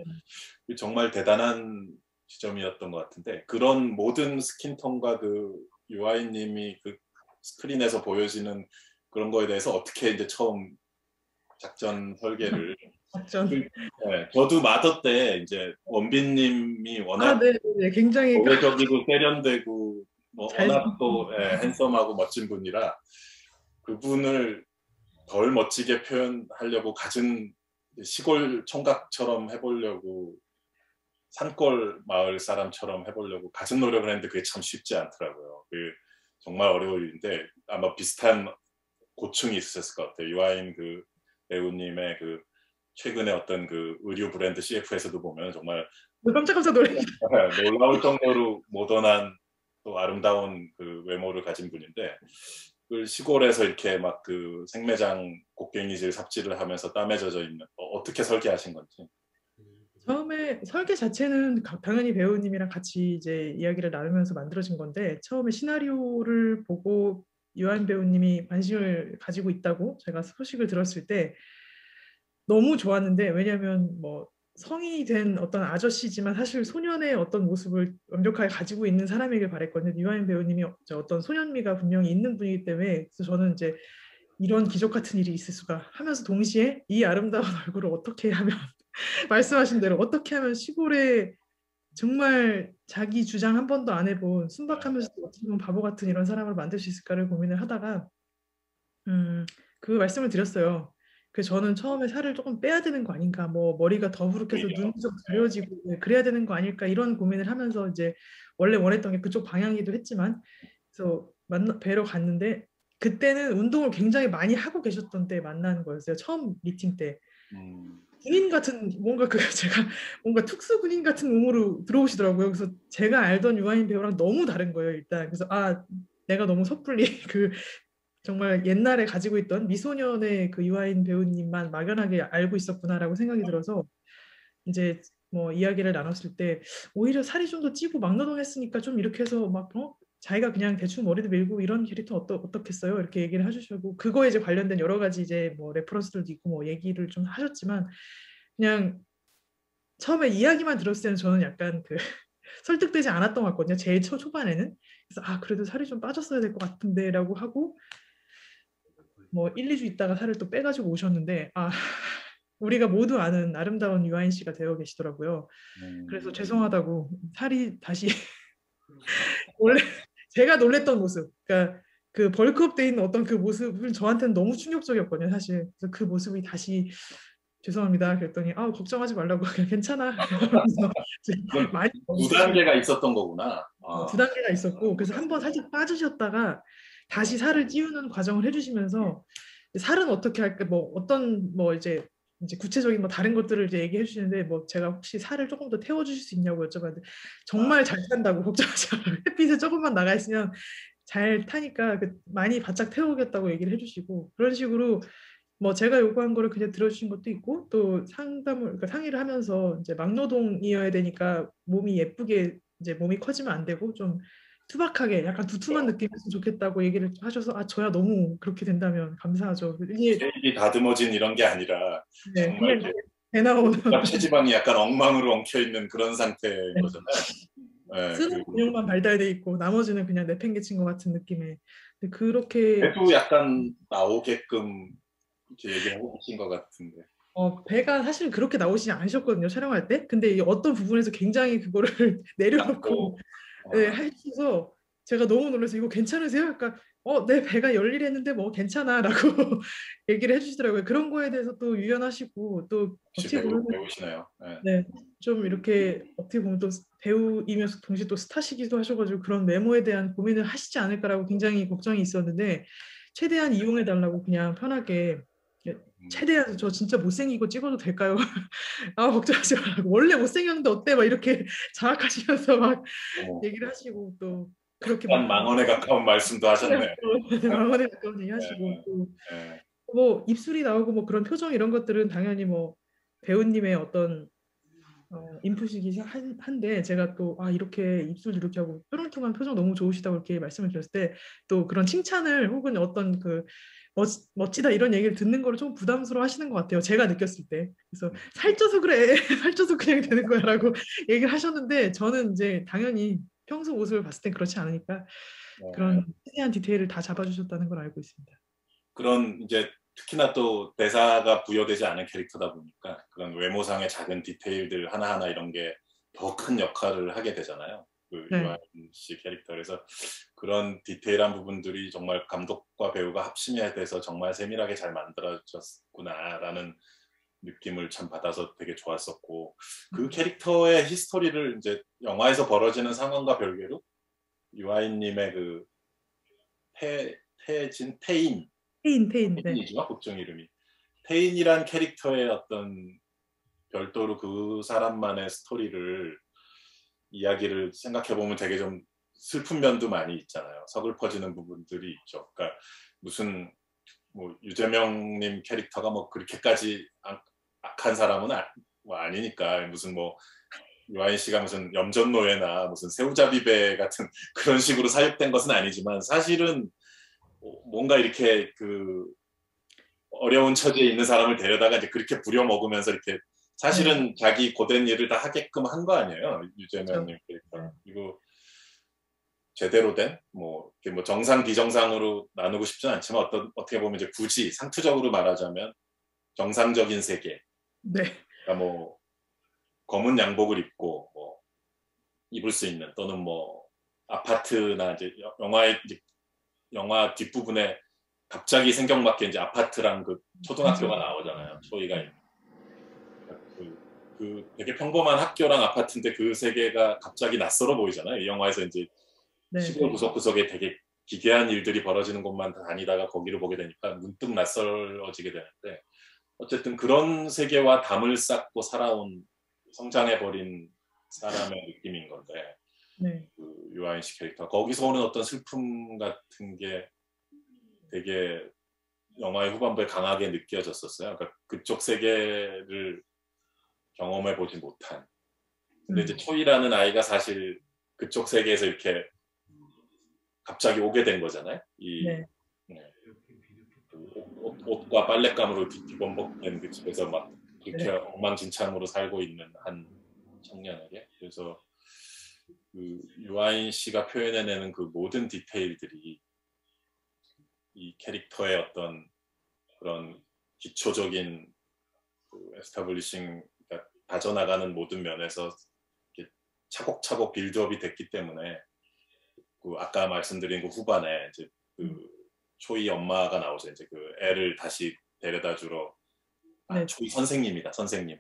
정말 대단한 지점이었던 것 같은데 그런 모든 스킨톤과 그 유아인님이 그 스크린에서 보여지는 그런 거에 대해서 어떻게 이제 처음 작전 설계를 네, 저도 마더 때 이제 원빈님이 워낙 네, 굉장히 고개적이고 세련되고 워낙 또 핸섬하고 멋진 분이라 그분을 덜 멋지게 표현하려고 갖은 시골 총각처럼 해보려고 산골 마을 사람처럼 해보려고 갖은 노력을 했는데 그게 참 쉽지 않더라고요. 정말 어려운 일인데 아마 비슷한 고충이 있었을 것 같아요. 유아인 그 배우님의 그 최근에 어떤 그 의류 브랜드 CF에서도 보면 정말 깜짝깜짝 놀라울 정도로 모던한 또 아름다운 그 외모를 가진 분인데 그 시골에서 이렇게 막 그 생매장 곡괭이질 삽질을 하면서 땀에 젖어 있는 어떻게 설계하신 건지. 처음에 설계 자체는 당연히 배우님이랑 같이 이제 이야기를 나누면서 만들어진 건데 처음에 시나리오를 보고 유아인 배우님이 관심을 가지고 있다고 제가 소식을 들었을 때 너무 좋았는데 왜냐하면 뭐 성인이 된 어떤 아저씨지만 사실 소년의 어떤 모습을 완벽하게 가지고 있는 사람에게 바랬거든요. 유아인 배우님이 어떤 소년미가 분명히 있는 분이기 때문에 그래서 저는 이제 이런 기적 같은 일이 있을 수가 하면서 동시에 이 아름다운 얼굴을 어떻게 하면 말씀하신 대로 어떻게 하면 시골에 정말 자기 주장 한 번도 안 해본 순박하면서도 어떻게 보면 바보 같은 이런 사람을 만들 수 있을까를 고민을 하다가 그 말씀을 드렸어요. 그래서 저는 처음에 살을 조금 빼야 되는 거 아닌가, 뭐 머리가 더부룩해서 눈이 좀 가려지고 그래야 되는 거 아닐까 이런 고민을 하면서 이제 원래 원했던 게 그쪽 방향이기도 했지만 그래서 뵈러 갔는데 그때는 운동을 굉장히 많이 하고 계셨던 때 만난 거였어요. 처음 미팅 때. 군인 같은 뭔가 제가 뭔가 특수 군인 같은 몸으로 들어오시더라고요. 그래서 제가 알던 유아인 배우랑 너무 다른 거예요. 일단 그래서 내가 너무 섣불리 정말 옛날에 가지고 있던 미소년의 그 유아인 배우님만 막연하게 알고 있었구나라고 생각이 들어서 이제 뭐 이야기를 나눴을 때 오히려 살이 좀 더 찌고 막노동했으니까 좀 이렇게 해서 막 자기가 그냥 대충 머리도 밀고 이런 캐릭터 어떻겠어요? 이렇게 얘기를 해주시고 그거에 이제 관련된 여러 가지 이제 뭐 레퍼런스들도 있고 뭐 얘기를 좀 하셨지만 그냥 처음에 이야기만 들었을 때는 저는 약간 설득되지 않았던 것 같거든요. 제일 초반에는. 그래서 그래도 살이 좀 빠졌어야 될 것 같은데라고 하고 뭐 1, 2주 있다가 살을 또 빼가지고 오셨는데 우리가 모두 아는 아름다운 유아인 씨가 되어 계시더라고요. 그래서 죄송하다고 살이 다시 원래 제가 놀랬던 모습, 그러니까 그 벌크업 돼 있는 어떤 그 모습은 저한테는 너무 충격적이었거든요, 사실. 그래서 그 모습이 다시 죄송합니다. 그랬더니 걱정하지 말라고 그냥 괜찮아. 많이 두 단계가 있었던 거구나. 두 단계가 있었고 그래서 한번 살짝 빠지셨다가 다시 살을 찌우는 과정을 해주시면서 살은 어떻게 할까 뭐 어떤 뭐 이제 구체적인 뭐 다른 것들을 이제 얘기해 주시는데 뭐 제가 혹시 살을 조금 더 태워주실 수 있냐고 여쭤봤는데 정말 잘 탄다고 걱정하지 말아요. 햇빛에 조금만 나가 있으면 잘 타니까 많이 바짝 태우겠다고 얘기를 해주시고 그런 식으로 뭐 제가 요구한 거를 그냥 들어주신 것도 있고 또 그러니까 상의를 하면서 이제 막노동이어야 되니까 몸이 예쁘게 이제 몸이 커지면 안 되고 좀 투박하게 약간 두툼한 느낌이었으면 좋겠다고 얘기를 하셔서 저야 너무 그렇게 된다면 감사하죠. 체질이 다듬어진 이런 게 아니라 정말 배 나오는 체지방이 약간 엉망으로 엉켜 있는 그런 상태인 거잖아요. 쓰는 근육만 발달돼 있고 나머지는 그냥 내팽개친 것 같은 느낌의 그렇게 배도 약간 나오게끔 이렇게 얘기를 해주신 것 같은데. 배가 사실 그렇게 나오시지 않으셨거든요 촬영할 때. 근데 어떤 부분에서 굉장히 그거를 내려놓고 해주셔서 제가 너무 놀라서 이거 괜찮으세요? 그러니까 내 배가 열일했는데 뭐 괜찮아라고 얘기를 해주시더라고요. 그런 거에 대해서 또 유연하시고 또 어떻게 보면 배우시네요. 네, 좀 이렇게 어떻게 보면 또 배우이면서 동시에 또 스타시기도 하셔가지고 그런 외모에 대한 고민을 하시지 않을까라고 굉장히 걱정이 있었는데 최대한 이용해 달라고 그냥 편하게 최대한 저 진짜 못생기고 찍어도 될까요? 아 걱정하지 말라고. 원래 못생겼는데 어때? 막 이렇게 자학하시면서 막 얘기를 하시고 또 그렇게 막 망언에 가까운 말씀도 하셨네요. 망언에 가까운 얘기 하시고 또 뭐 입술이 나오고 뭐 그런 표정 이런 것들은 당연히 뭐 배우님의 어떤 인풋이긴 한데 제가 또 이렇게 입술 이렇게 하고 뾰롱통한 표정 너무 좋으시다고 이렇게 말씀을 드렸을 때 또 그런 칭찬을 혹은 어떤 그 멋지다 이런 얘기를 듣는 거를 좀 부담스러워 하시는 것 같아요. 제가 느꼈을 때. 그래서 살쪄서 그래. 살쪄서 그냥 되는 거야라고 얘기를 하셨는데 저는 이제 당연히 평소 모습을 봤을 땐 그렇지 않으니까 그런 세세한 디테일을 다 잡아주셨다는 걸 알고 있습니다. 그런 이제 특히나 또 대사가 부여되지 않은 캐릭터다 보니까 그런 외모상의 작은 디테일들 하나하나 이런 게 더 큰 역할을 하게 되잖아요. 그 유아인 씨 캐릭터. 그래서 그런 디테일한 부분들이 정말 감독과 배우가 합심해야 돼서 정말 세밀하게 잘 만들어졌구나라는 느낌을 참 받아서 되게 좋았었고 그 캐릭터의 히스토리를 이제 영화에서 벌어지는 상황과 별개로 유아인님의 그 태인이죠 복종 이름이 태인이란 캐릭터의 어떤 별도로 그 사람만의 스토리를 이야기를 생각해 보면 되게 좀 슬픈 면도 많이 있잖아요. 서글퍼지는 부분들이 있죠. 그러니까 무슨 뭐 유재명님 캐릭터가 뭐 그렇게까지 악한 사람은 아니니까 무슨 뭐 유아인 씨가 무슨 염전노예나 무슨 새우잡이배 같은 그런 식으로 사육된 것은 아니지만 사실은 뭔가 이렇게 그 어려운 처지에 있는 사람을 데려다가 이제 그렇게 부려먹으면서 이렇게 사실은 자기 고된 일을 다 하게끔 한 거 아니에요. 유재명님 캐릭터. 그리고 제대로 된 뭐 정상 비정상으로 나누고 싶지는 않지만 어떻게 보면 이제 굳이 상투적으로 말하자면 정상적인 세계. 그러니까 뭐 검은 양복을 입고 뭐 입을 수 있는 또는 뭐 아파트나 이제 영화 뒷부분에 갑자기 생경맞게 이제 아파트랑 그 초등학교가 나오잖아요. 초이가 있는. 그 되게 평범한 학교랑 아파트인데 그 세계가 갑자기 낯설어 보이잖아요. 이 영화에서 이제 시골 구석구석에 되게 기괴한 일들이 벌어지는 곳만 다니다가 거기를 보게 되니까 문득 낯설어지게 되는데 어쨌든 그런 세계와 담을 쌓고 살아온 성장해버린 사람의 느낌인 건데 그 유아인 씨 캐릭터 거기서 오는 어떤 슬픔 같은 게 되게 영화의 후반부에 강하게 느껴졌었어요. 그러니까 그쪽 세계를 경험해 보지 못한. 근데 이제 초이라는 아이가 사실 그쪽 세계에서 이렇게 갑자기 오게 된 거잖아요. 옷과 빨랫감으로 뒤범벅된 그 집에서 막 그렇게 엉망진창으로 살고 있는 한 청년에게. 그래서 그 유아인 씨가 표현해내는 그 모든 디테일들이 이 캐릭터의 어떤 그런 기초적인 그 에스타블리싱 다져나가는 모든 면에서 차곡차곡 빌드업이 됐기 때문에 그 아까 말씀드린 그 후반에 이제 그 초이 엄마가 나오죠. 이제 그 애를 다시 데려다 주러 초이 선생님이다. 선생님.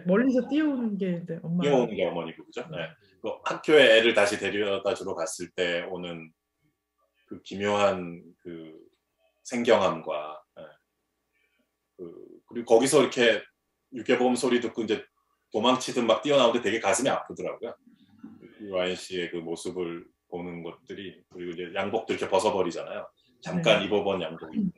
멀리서 뛰어오는 게 엄마. 뛰어오는 게 어머니고 그죠? 그 학교에 애를 다시 데려다 주러 갔을 때 오는 그 기묘한 그 생경함과 그리고 거기서 이렇게 유괴보험 소리 듣고 이제 도망치듯 막 뛰어나오는데 되게 가슴이 아프더라고요. 유아인 씨의 그 모습을 보는 것들이 그리고 이제 양복도 이렇게 벗어버리잖아요. 잠깐 입어본 양복이.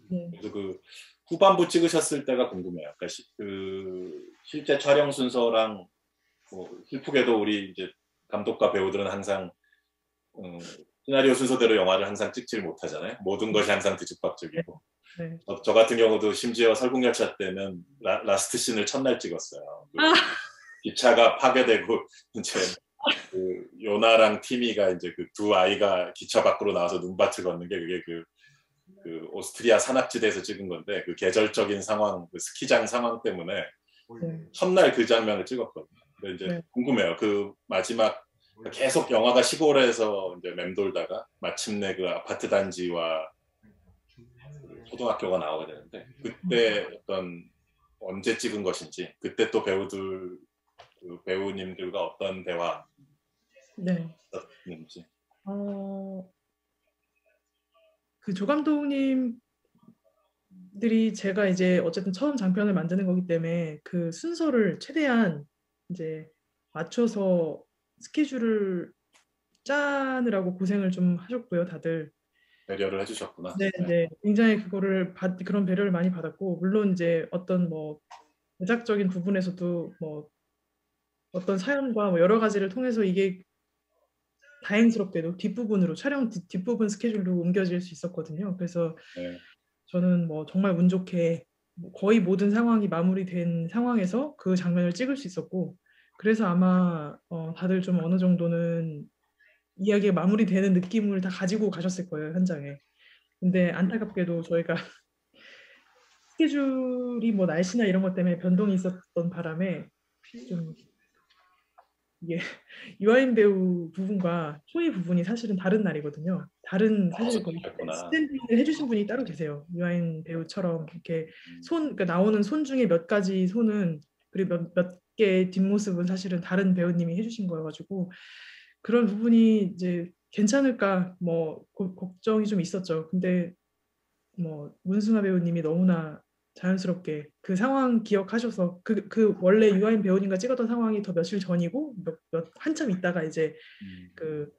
그래서 그 후반부 찍으셨을 때가 궁금해요. 그러니까 그 실제 촬영 순서랑 뭐 슬프게도 우리 이제 감독과 배우들은 항상 시나리오 순서대로 영화를 항상 찍지를 못하잖아요. 모든 것이 항상 뒤죽박죽이고. 저 같은 경우도 심지어 설국열차 때는 라스트 씬을 첫날 찍었어요. 기차가 파괴되고 이제 그 요나랑 티미가 이제 그 두 아이가 기차 밖으로 나와서 눈밭을 걷는 게 그게 그 오스트리아 산악지대에서 찍은 건데 그 계절적인 상황, 그 스키장 상황 때문에 첫날 그 장면을 찍었거든요. 근데 이제 궁금해요. 그 마지막 계속 영화가 시골에서 이제 맴돌다가 마침내 그 아파트 단지와 초등학교가 나오게 되는데 그때 어떤 언제 찍은 것인지 그때 또 배우들 그 배우님들과 어떤 대화 있었는지. 그 조 감독님의 들이 제가 이제 어쨌든 처음 장편을 만드는 거기 때문에 그 순서를 최대한 이제 맞춰서 스케줄을 짜느라고 고생을 좀 하셨고요, 다들. 배려를 해주셨구나. 네, 네. 굉장히 그런 배려를 많이 받았고, 물론 이제 어떤 뭐 제작적인 부분에서도 뭐 어떤 사연과 뭐 여러 가지를 통해서 이게 다행스럽게도 뒷부분으로 촬영 뒷부분 스케줄로 옮겨질 수 있었거든요. 그래서 네. 저는 뭐 정말 운 좋게 뭐 거의 모든 상황이 마무리된 상황에서 그 장면을 찍을 수 있었고, 그래서 아마 다들 좀 어느 정도는 이야기가 마무리되는 느낌을 다 가지고 가셨을 거예요, 현장에. 근데 안타깝게도 저희가 스케줄이 뭐 날씨나 이런 것 때문에 변동이 있었던 바람에 좀 이게 유아인 배우 부분과 초이 부분이 사실은 다른 날이거든요. 다른 사실 거기 그랬구나. 스탠딩을 해주신 분이 따로 계세요. 유아인 배우처럼 이렇게 그러니까 나오는 손 중에 몇 가지 손은 그리고 몇 개의 뒷모습은 사실은 다른 배우님이 해주신 거여가지고 그런 부분이 이제 괜찮을까 뭐 걱정이 좀 있었죠. 근데 뭐 문승아 배우님이 너무나 자연스럽게 그 상황 기억하셔서 그 원래 유아인 배우님과 찍었던 상황이 더 며칠 전이고 한참 있다가 이제 그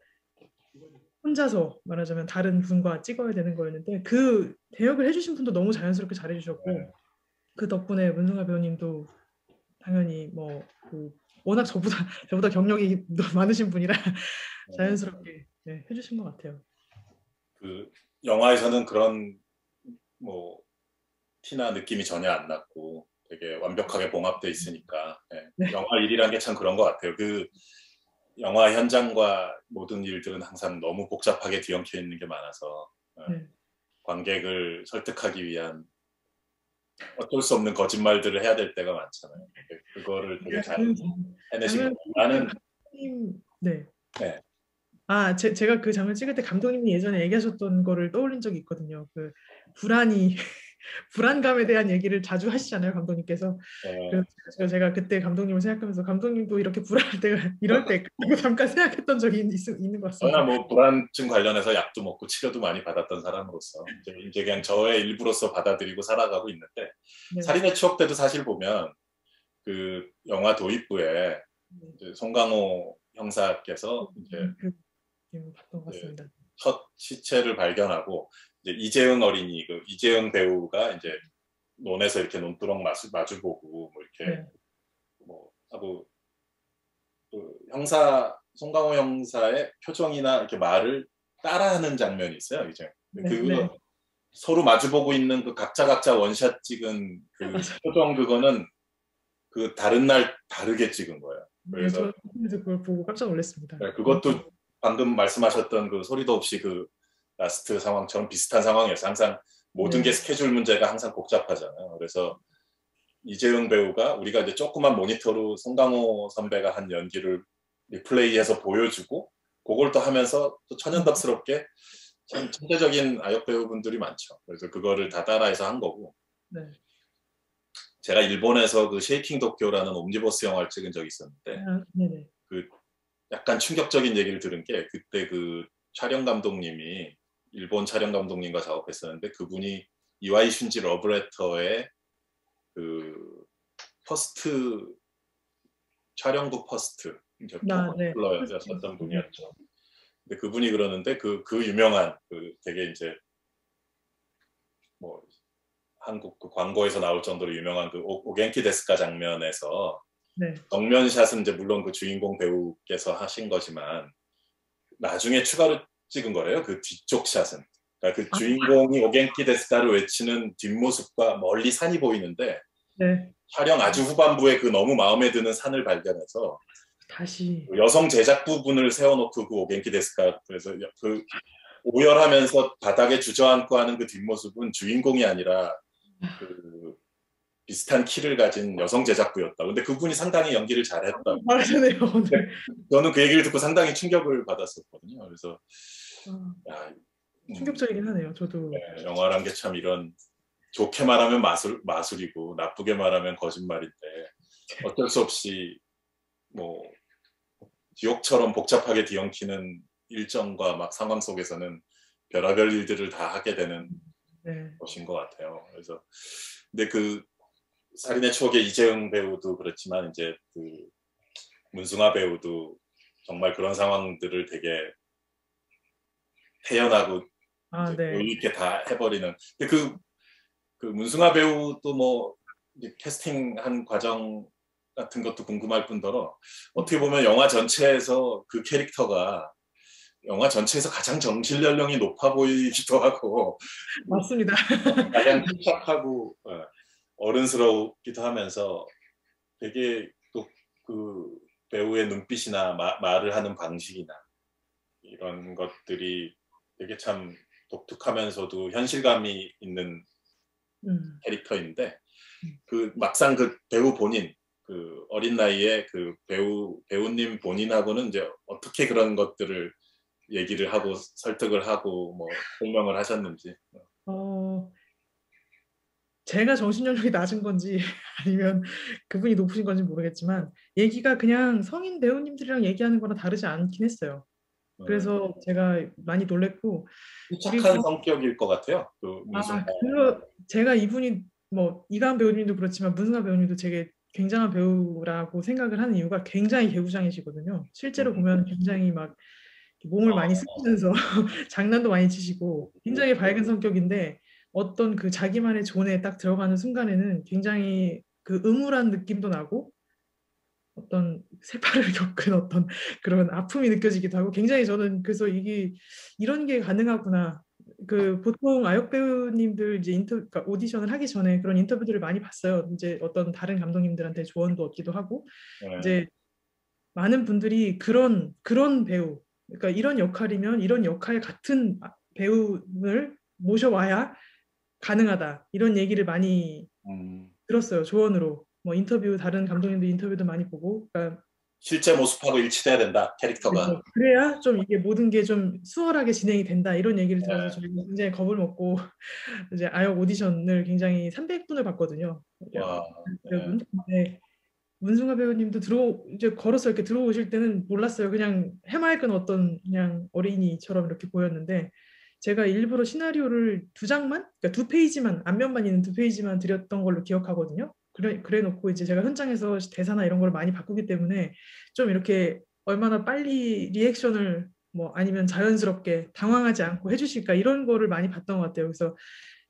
혼자서 말하자면 다른 분과 찍어야 되는 거였는데 그 대역을 해주신 분도 너무 자연스럽게 잘해주셨고 네. 그 덕분에 문승아 배우님도 당연히 뭐 그 워낙 저보다 경력이 많으신 분이라 자연스럽게 네, 해주신 것 같아요. 그 영화에서는 그런 뭐 티나 느낌이 전혀 안 났고 되게 완벽하게 봉합돼 있으니까 네. 영화 일이란 게 참 그런 것 같아요. 그 영화 현장과 모든 일들은 항상 너무 복잡하게 뒤엉켜 있는 게 많아서 네. 관객을 설득하기 위한 어쩔 수 없는 거짓말들을 해야 될 때가 많잖아요. 그거를 되게 잘 해내신 것 같아요. 나는 네. 네. 아, 제가 그 장면 찍을 때 감독님이 예전에 얘기하셨던 거를 떠올린 적이 있거든요. 그 불안감에 대한 얘기를 자주 하시잖아요, 감독님께서. 그래서 제가 그때 감독님을 생각하면서 감독님도 이렇게 불안할 때가 이럴 때 그리고 잠깐 생각했던 적이 있는 것 같습니다. 저나 뭐 불안증 관련해서 약도 먹고 치료도 많이 받았던 사람으로서 이제 그냥 저의 일부로서 받아들이고 살아가고 있는데 네. 살인의 추억 때도 사실 보면 그 영화 도입부에 이제 송강호 형사께서 이제 봤던 것 같습니다. 첫 시체를 발견하고 이제 이재은 어린이 그 이재은 배우가 이제 논에서 이렇게 논두렁 마주보고 뭐 이렇게 뭐 하고 그 송강호 형사의 표정이나 이렇게 말을 따라하는 장면이 있어요. 이제 그거 서로 마주보고 있는 그 각자 원샷 찍은 그 표정 그거는 그 다른 날 다르게 찍은 거예요. 그래서 그걸 보고 깜짝 놀랐습니다. 네, 그것도 방금 말씀하셨던 그 소리도 없이 그 라스트 상황처럼 비슷한 상황이었어요. 항상 모든 게 스케줄 문제가 항상 복잡하잖아요. 그래서 이재용 배우가 우리가 이제 조그만 모니터로 송강호 선배가 한 연기를 리플레이해서 보여주고 그걸 또 하면서 또 천연덕스럽게 참 천재적인 아역 배우분들이 많죠. 그래서 그거를 다 따라해서 한 거고. 네. 제가 일본에서 그 쉐이킹 도쿄라는 옴니버스 영화를 찍은 적이 있었는데 그 약간 충격적인 얘기를 들은 게 그때 그 촬영 감독님이 일본 촬영 감독님과 작업했었는데 그분이 이와이 슌지 러브레터의 그 퍼스트 촬영부 퍼스트 이제 플러였었던 분이었죠. 근데 그분이 그러는데 그 유명한 그 되게 이제 뭐 한국 그 광고에서 나올 정도로 유명한 그 오겐키 데스까 장면에서 정면샷은 이제 물론 그 주인공 배우께서 하신 거지만 나중에 추가로 찍은 거래요. 그 뒤쪽 샷은. 그러니까 그 주인공이 오겐키 데스까를 외치는 뒷모습과 멀리 산이 보이는데 촬영 아주 후반부에 그 너무 마음에 드는 산을 발견해서 다시 여성 제작 부분을 세워놓고 그 오겐키 데스까 그래서 그 오열하면서 바닥에 주저앉고 하는 그 뒷모습은 주인공이 아니라 그 비슷한 키를 가진 여성 제작부였다. 근데 그분이 상당히 연기를 잘했다고. 말하네요. 저는 그 얘기를 듣고 상당히 충격을 받았었거든요. 그래서 충격적이긴 하네요. 저도 네, 영화란 게 참 이런 좋게 말하면 마술이고 나쁘게 말하면 거짓말인데 어쩔 수 없이 뭐 지옥처럼 복잡하게 뒤엉키는 일정과 막 상황 속에서는 별의별 일들을 다 하게 되는 네. 것인 것 같아요. 그래서 근데 그 살인의 추억의 이재용 배우도 그렇지만 이제 그 문승아 배우도 정말 그런 상황들을 되게 태연하고 아, 이제 네. 여유 있게 다 해버리는. 근데 그 문승아 배우도 뭐 이제 캐스팅한 과정 같은 것도 궁금할 뿐더러 어떻게 보면 영화 전체에서 그 캐릭터가 영화 전체에서 가장 정신 연령이 높아 보이기도 하고 맞습니다. 가장 침착하고 어른스럽기도 하면서 되게 또 그 배우의 눈빛이나 말을 하는 방식이나 이런 것들이 되게 참 독특하면서도 현실감이 있는 캐릭터인데 그 막상 그 배우 본인 그 어린 나이에 그 배우님 본인하고는 이제 어떻게 그런 것들을 얘기를 하고 설득을 하고 뭐 설명을 하셨는지. 제가 정신연령이 낮은 건지 아니면 그분이 높으신 건지 모르겠지만 얘기가 그냥 성인 배우님들이랑 얘기하는 거랑 다르지 않긴 했어요. 그래서 제가 많이 놀랬고 착한 성격일 것 같아요. 제가 이분이 뭐 이가은 배우님도 그렇지만 문승아 배우님도 되게 굉장한 배우라고 생각을 하는 이유가 굉장히 개구장이시거든요. 실제로 보면 굉장히 막 몸을 많이 쓰시면서 장난도 많이 치시고 굉장히 밝은 성격인데 어떤 그 자기만의 존에 딱 들어가는 순간에는 굉장히 그 음울한 느낌도 나고 어떤 세파를 겪은 어떤 그런 아픔이 느껴지기도 하고 굉장히 저는 그래서 이게 이런 게 가능하구나. 그 보통 아역 배우님들 이제 그러니까 오디션을 하기 전에 그런 인터뷰들을 많이 봤어요. 이제 어떤 다른 감독님들한테 조언도 얻기도 하고 이제 많은 분들이 그런 배우 그러니까 이런 역할이면 이런 역할 같은 배우를 모셔와야 가능하다 이런 얘기를 많이 들었어요. 조언으로 뭐 인터뷰 다른 감독님들 인터뷰도 많이 보고 그러니까 실제 모습하고 일치돼야 된다 캐릭터가. 그래야 좀 이게 모든 게 좀 수월하게 진행이 된다 이런 얘기를 들어서 저희가 굉장히 겁을 먹고 이제 아역 오디션을 굉장히 300분을 봤거든요. 와, 네. 문승아 배우님도 이제 걸어서 이렇게 들어오실 때는 몰랐어요. 그냥 해맑은 어떤 그냥 어린이처럼 이렇게 보였는데 제가 일부러 시나리오를 2장만, 그러니까 2페이지만 앞면만 있는 2페이지만 드렸던 걸로 기억하거든요. 그래 놓고 이제 제가 현장에서 대사나 이런 걸 많이 바꾸기 때문에 좀 이렇게 얼마나 빨리 리액션을 뭐 아니면 자연스럽게 당황하지 않고 해주실까 이런 거를 많이 봤던 것 같아요. 그래서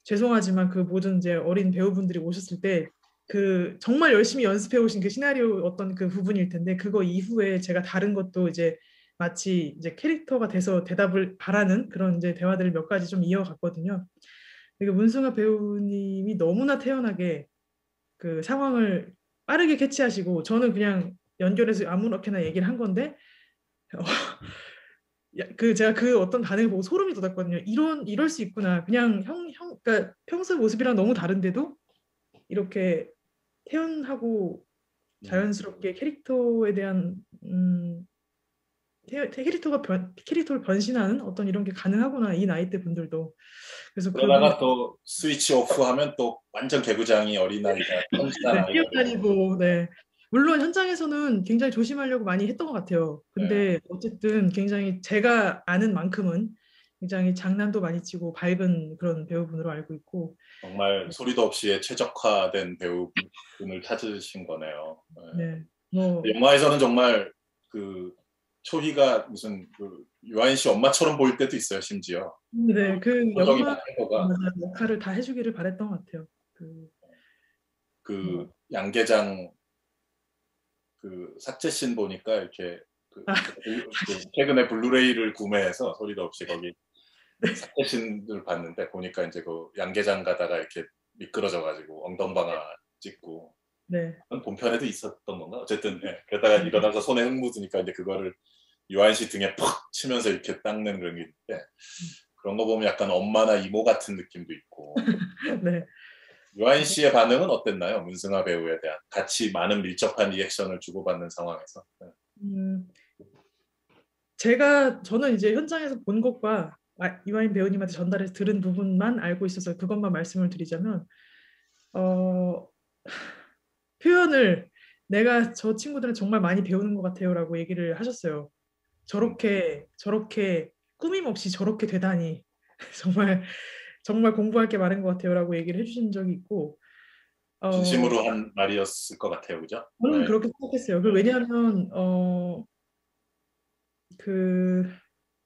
죄송하지만 그 모든 이제 어린 배우분들이 오셨을 때 그 정말 열심히 연습해 오신 그 시나리오 어떤 그 부분일 텐데 그거 이후에 제가 다른 것도 이제 마치 이제 캐릭터가 돼서 대답을 바라는 그런 이제 대화들을 몇 가지 좀 이어갔거든요. 그리고 문승아 배우님이 너무나 태연하게 그 상황을 빠르게 캐치하시고 저는 그냥 연결해서 아무렇게나 얘기를 한 건데 그 제가 그 어떤 반응을 보고 소름이 돋았거든요. 이럴 수 있구나. 그냥 그러니까 평소 모습이랑 너무 다른데도 이렇게 태연하고 자연스럽게 캐릭터에 대한 캐릭터를 변신하는 어떤 이런 게 가능하구나 이 나이대 분들도. 그래서 그러다가 또 스위치 오프하면 또 완전 개구장이 어린아이가 뛰어다니고 네. 물론 현장에서는 굉장히 조심하려고 많이 했던 것 같아요. 근데 어쨌든 굉장히 제가 아는 만큼은 굉장히 장난도 많이 치고 밝은 그런 배우분으로 알고 있고 정말 소리도 없이 최적화된 배우분을 찾으신 거네요. 네. 뭐 영화에서는 정말 그 초희가 무슨 그 유아인 씨 엄마처럼 보일 때도 있어요, 심지어. 네, 그 역할가 역할을 다 해주기를 바랬던 것 같아요. 양계장 그 삭제씬 보니까 이렇게 최근에 블루레이를 구매해서 소리도 없이 거기 삭제씬을 봤는데 보니까 이제 그 양계장 가다가 이렇게 미끄러져가지고 엉덩방아 찍고 본편에도 있었던 건가? 어쨌든 그러다가 일어나서 손에 흙 묻으니까 이제 그거를 유아인 씨 등에 퍽 치면서 이렇게 닦는 그런 게 있는데 그런 거 보면 약간 엄마나 이모 같은 느낌도 있고. 네. 유아인 씨의 반응은 어땠나요? 문승아 배우에 대한 같이 많은 밀접한 리액션을 주고받는 상황에서. 저는 이제 현장에서 본 것과 유아인 배우님한테 전달해서 들은 부분만 알고 있어서 그것만 말씀을 드리자면 표현을 내가 저 친구들은 정말 많이 배우는 것 같아요라고 얘기를 하셨어요. 저렇게 꾸밈 없이 저렇게 되다니 정말 공부할 게 많은 것 같아요라고 얘기를 해주신 적이 있고 진심으로 한 말이었을 것 같아요, 그죠? 저는 네. 그렇게 생각했어요. 왜냐하면 그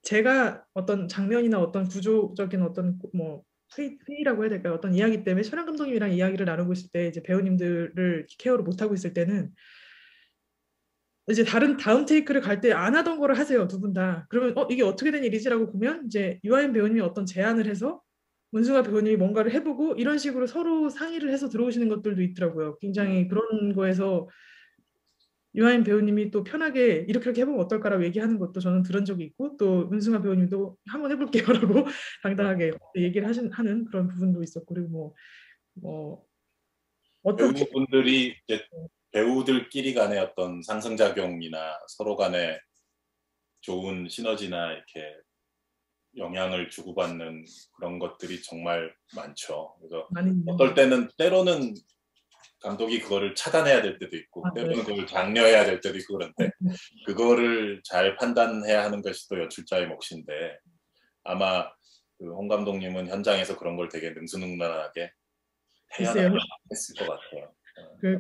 제가 어떤 장면이나 어떤 구조적인 어떤 뭐 회의라고 해야 될까요? 어떤 이야기 때문에 촬영 감독님이랑 이야기를 나누고 있을 때 이제 배우님들을 케어를 못 하고 있을 때는 이제 다음 테이크를 갈 때 안 하던 거를 하세요, 두 분 다. 그러면 이게 어떻게 된 일이지라고 보면 이제 유아인 배우님이 어떤 제안을 해서 문승아 배우님이 뭔가를 해보고 이런 식으로 서로 상의를 해서 들어오시는 것들도 있더라고요. 굉장히 그런 거에서 유아인 배우님이 또 편하게 이렇게 해보면 어떨까라고 얘기하는 것도 저는 들은 적이 있고 또 문승아 배우님도 한번 해볼게요라고 당당하게 얘기를 하는 그런 부분도 있었고 그리고 뭐 어떤 배우분들이 이제 배우들끼리 간의 어떤 상승작용이나 서로 간의 좋은 시너지나 이렇게 영향을 주고받는 그런 것들이 정말 많죠. 그래서 어떨 때는 때로는 감독이 그거를 차단해야 될 때도 있고 때로는 그걸 장려해야 될 때도 있고 그런데 그거를 잘 판단해야 하는 것이 또 연출자의 몫인데 아마 그 홍 감독님은 현장에서 그런 걸 되게 능수능란하게 해야 했을 것 같아요.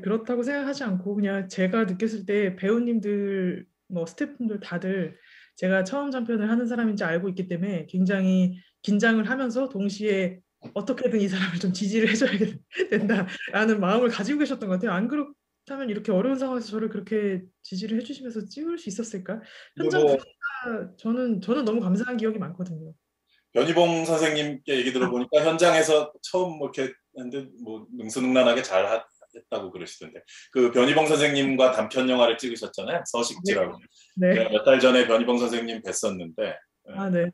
그렇다고 생각하지 않고 그냥 제가 느꼈을 때 배우님들 뭐 스태프분들 다들 제가 처음 장편을 하는 사람인지 알고 있기 때문에 굉장히 긴장을 하면서 동시에 어떻게든 이 사람을 좀 지지를 해줘야 된다라는 마음을 가지고 계셨던 것 같아요. 안 그렇다면 이렇게 어려운 상황에서 저를 그렇게 지지를 해주시면서 찍을 수 있었을까? 현장 저는 너무 감사한 기억이 많거든요. 변희봉 선생님께 얘기 들어보니까 현장에서 처음 뭐 이렇게 했는데 뭐 능수능란하게 잘 했다고 그러시던데 그 변희봉 선생님과 단편 영화를 찍으셨잖아요. 서식지라고. 네. 제가 몇 달 전에 변희봉 선생님 뵀었는데 네.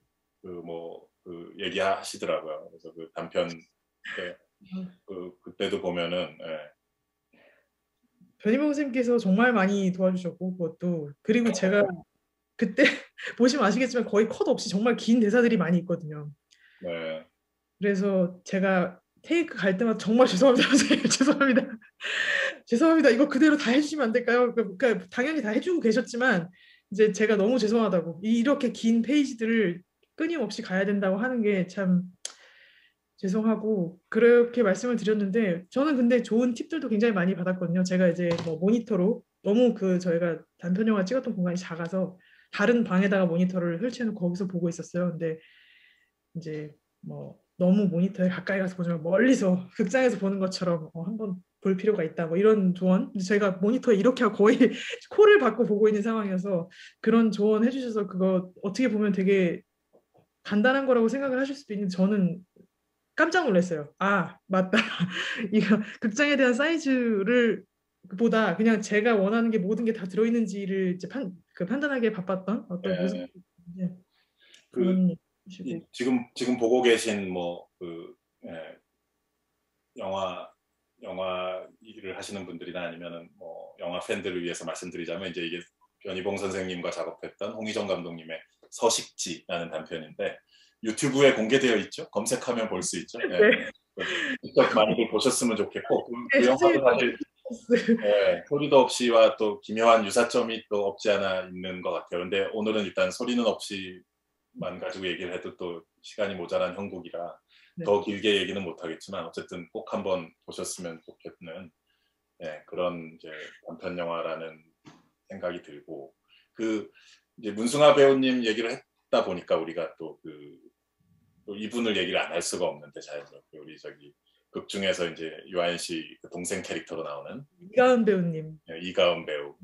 그 얘기하시더라고요. 그래서 그 단편 그때도 보면은 변희봉 선생님께서 정말 많이 도와주셨고 그것도 그리고 제가 그때 보시면 아시겠지만 거의 컷 없이 정말 긴 대사들이 많이 있거든요. 네. 그래서 제가 테이크 갈 때마다 정말 죄송합니다 선생님 죄송합니다 이거 그대로 다 해주시면 안 될까요? 그러니까 당연히 다 해주고 계셨지만 이제 제가 너무 죄송하다고 이렇게 긴 페이지들을 끊임없이 가야 된다고 하는 게 참 죄송하고 그렇게 말씀을 드렸는데 저는 근데 좋은 팁들도 굉장히 많이 받았거든요. 제가 이제 뭐 모니터로 너무 저희가 단편 영화 찍었던 공간이 작아서 다른 방에다가 모니터를 설치해놓고 거기서 보고 있었어요. 근데 이제 뭐 너무 모니터에 가까이 가서 보지 말고 멀리서 극장에서 보는 것처럼 한번 볼 필요가 있다 뭐 이런 조언 제가 모니터에 이렇게 하고 거의 콜을 받고 보고 있는 상황이어서 그런 조언 해주셔서 그거 어떻게 보면 되게 간단한 거라고 생각을 하실 수도 있는데 저는 깜짝 놀랐어요. 아 맞다 이거 극장에 대한 사이즈를 보다 그냥 제가 원하는 게 모든 게 다 들어있는지를 이제 판단하기에 바빴던 어떤 모습 지금 보고 계신 영화 일을 하시는 분들이나 아니면은 뭐 영화 팬들을 위해서 말씀드리자면 이제 이게 변희봉 선생님과 작업했던 홍희정 감독님의 서식지라는 단편인데 유튜브에 공개되어 있죠. 검색하면 볼 수 있죠. 네. 직접 많이들 보셨으면 좋겠고 그 영화도 사실 소리도 없이와 또 기묘한 유사점이 또 없지 않아 있는 것 같아요. 그런데 오늘은 일단 소리는 없이만 가지고 얘기를 해도 또 시간이 모자란 형국이라 더 길게 얘기는 못하겠지만 어쨌든 꼭 한번 보셨으면 좋겠는 그런 이제 단편 영화라는 생각이 들고 이제 문승아 배우님 얘기를 했다 보니까 우리가 또 이분을 얘기를 안 할 수가 없는데 자연스럽게 우리 극 중에서 이제 유아인 씨 동생 캐릭터로 나오는 이가은 배우님. 이가은 배우.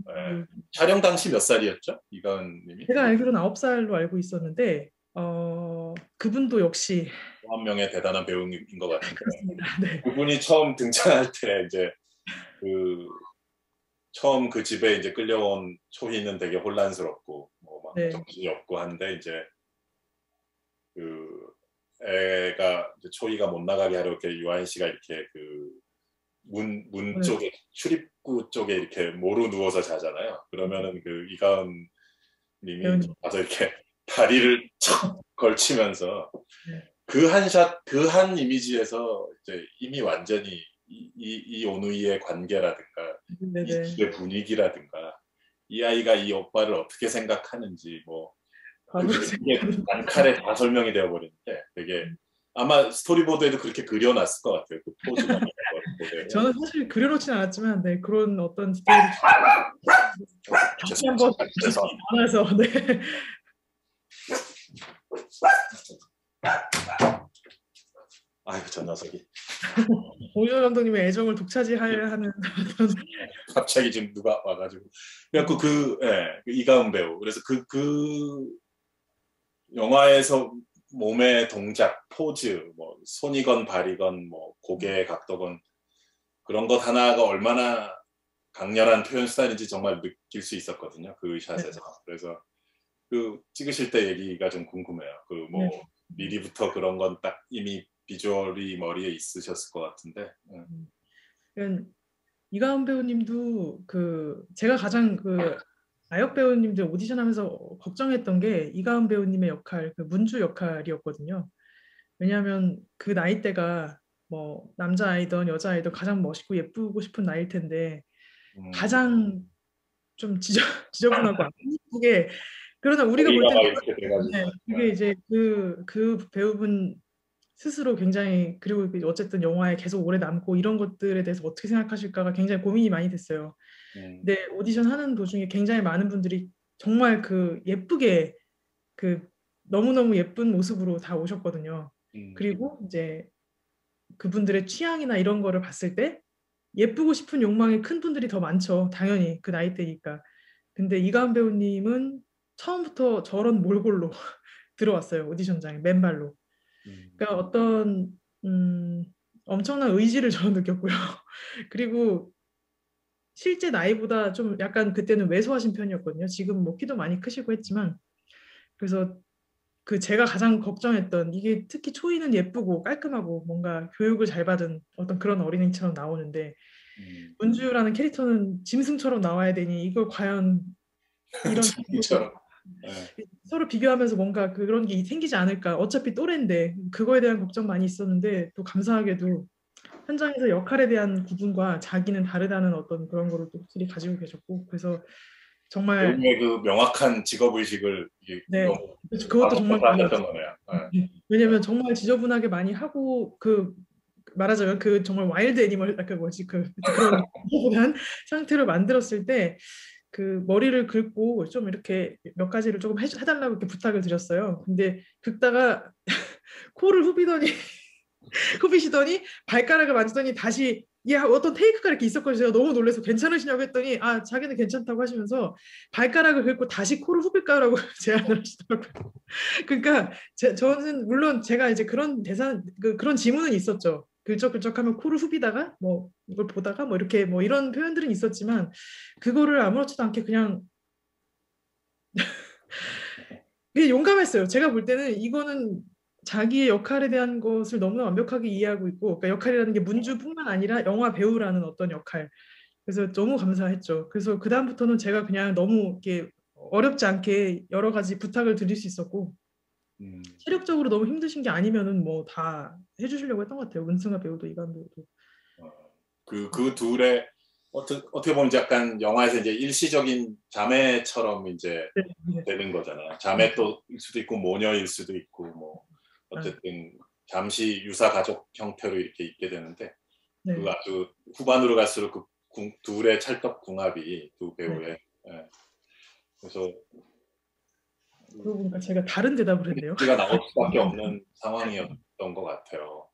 촬영 당시 몇 살이었죠? 이가은 님이? 제가 알기로는 9살로 알고 있었는데 그분도 역시 한 명의 대단한 배우인 것 같은데 네. 그분이 처음 등장할 때 이제 처음 그 집에 이제 끌려온 초희는 되게 혼란스럽고 막 정신이 없고 한데 이제 애가 이제 초희가 못 나가게 하려 이렇게 유아인 씨가 이렇게 문 쪽에 출입구 쪽에 이렇게 모루 누워서 자잖아요. 그러면은 이가은 님이 가서 이렇게 다리를 척 걸치면서 그 한 이미지에서 이제 이미 완전히 이 오누이의 관계라든가 이 집의 분위기라든가 이 아이가 이 오빠를 어떻게 생각하는지 이게 단칼에 다 설명이 되어버리는데 되게 아마 스토리보드에도 그렇게 그려놨을 것 같아요. 그 포즈가. 저는 사실 그려놓진 않았지만 네, 그런 어떤 디테일을 다시 한번 많아서 네. 아이고 저 녀석이. 오윤호 감독님의 애정을 독차지하려 하는 어떤 갑자기 지금 누가 와가지고 그래갖고 그 이가은 배우 그래서 그 영화에서 몸의 동작, 포즈, 뭐 손이건 발이건 뭐 고개의 각도건 그런 것 하나가 얼마나 강렬한 표현 수단인지 정말 느낄 수 있었거든요. 그 샷에서. 그래서 그 찍으실 때 얘기가 좀 궁금해요. 그 뭐 미리부터 그런 건 딱 이미 비주얼이 머리에 있으셨을 것 같은데. 이가은 배우님도 그 제가 가장 그 아역 배우님들 오디션하면서 걱정했던 게 이가은 배우님의 역할, 그 문주 역할이었거든요. 왜냐하면 그 나이대가 뭐 남자 아이든 여자 아이든 가장 멋있고 예쁘고 싶은 나이일 텐데 가장 좀 지저분하고 안 예쁘게 그러나 우리가 볼 때는 그게 이제 그 배우분 스스로 굉장히 그리고 어쨌든 영화에 계속 오래 남고 이런 것들에 대해서 어떻게 생각하실까가 굉장히 고민이 많이 됐어요. 근데 오디션 하는 도중에 굉장히 많은 분들이 정말 그 예쁘게 그 너무너무 예쁜 모습으로 다 오셨거든요. 그리고 이제 그분들의 취향이나 이런 거를 봤을 때 예쁘고 싶은 욕망이 큰 분들이 더 많죠. 당연히 그 나이대니까. 근데 이가은 배우님은 처음부터 저런 몰골로 들어왔어요. 오디션장에 맨발로. 그러니까 어떤 엄청난 의지를 저는 느꼈고요. 그리고 실제 나이보다 좀 약간 그때는 왜소하신 편이었거든요. 지금 뭐 키도 많이 크시고 했지만 그래서 그 제가 가장 걱정했던 이게 특히 초이는 예쁘고 깔끔하고 뭔가 교육을 잘 받은 어떤 그런 어린이처럼 나오는데 문주라는 캐릭터는 짐승처럼 나와야 되니 이걸 과연 이런 서로 비교하면서 뭔가 그런 게 생기지 않을까. 어차피 또래인데 그거에 대한 걱정 많이 있었는데 또 감사하게도 현장에서 역할에 대한 구분과 자기는 다르다는 어떤 그런 거를 또 확실히 가지고 계셨고 그래서 정말 그 명확한 직업 의식을 그것도 정말 하셨던 거네요. 왜냐면 정말 지저분하게 많이 하고 그 말하자면 그 정말 와일드 애니멀 그 뭐지 그런 지저분한 상태로 만들었을 때 그 머리를 긁고 좀 이렇게 몇 가지를 조금 해달라고 이렇게 부탁을 드렸어요. 근데 긁다가 코를 후비시더니 발가락을 만지더니 다시 어떤 테이크가 이렇게 있었거든요. 제가 너무 놀라서 괜찮으시냐고 했더니 자기는 괜찮다고 하시면서 발가락을 긁고 다시 코를 후빌까라고 제안을 하시더라고요. 그러니까 저는 물론 제가 이제 그런 그런 지문은 있었죠. 긁적긁적하면 코를 후비다가 뭐 이걸 보다가 뭐 이렇게 뭐 이런 표현들은 있었지만 그거를 아무렇지도 않게 그냥 용감했어요. 제가 볼 때는 이거는 자기의 역할에 대한 것을 너무나 완벽하게 이해하고 있고 그러니까 역할이라는 게 문주뿐만 아니라 영화 배우라는 어떤 역할. 그래서 너무 감사했죠. 그래서 그 다음부터는 제가 그냥 너무 이렇게 어렵지 않게 여러 가지 부탁을 드릴 수 있었고 체력적으로 너무 힘드신 게 아니면은 뭐 다 해주시려고 했던 것 같아요. 은승아 배우도 이가은 배우도. 그 둘의 어떻게 보면 약간 영화에서 이제 일시적인 자매처럼 이제 되는 거잖아요. 자매일 수도 있고 모녀일 수도 있고 뭐 어쨌든 잠시 유사 가족 형태로 이렇게 있게 되는데 그 아주 후반으로 갈수록 그 둘의 찰떡궁합이 두 배우의 그래서 그러고 보니까 제가 다른 대답을 했네요. 가 나올 수밖에 없는 상황이었던 것 같아요.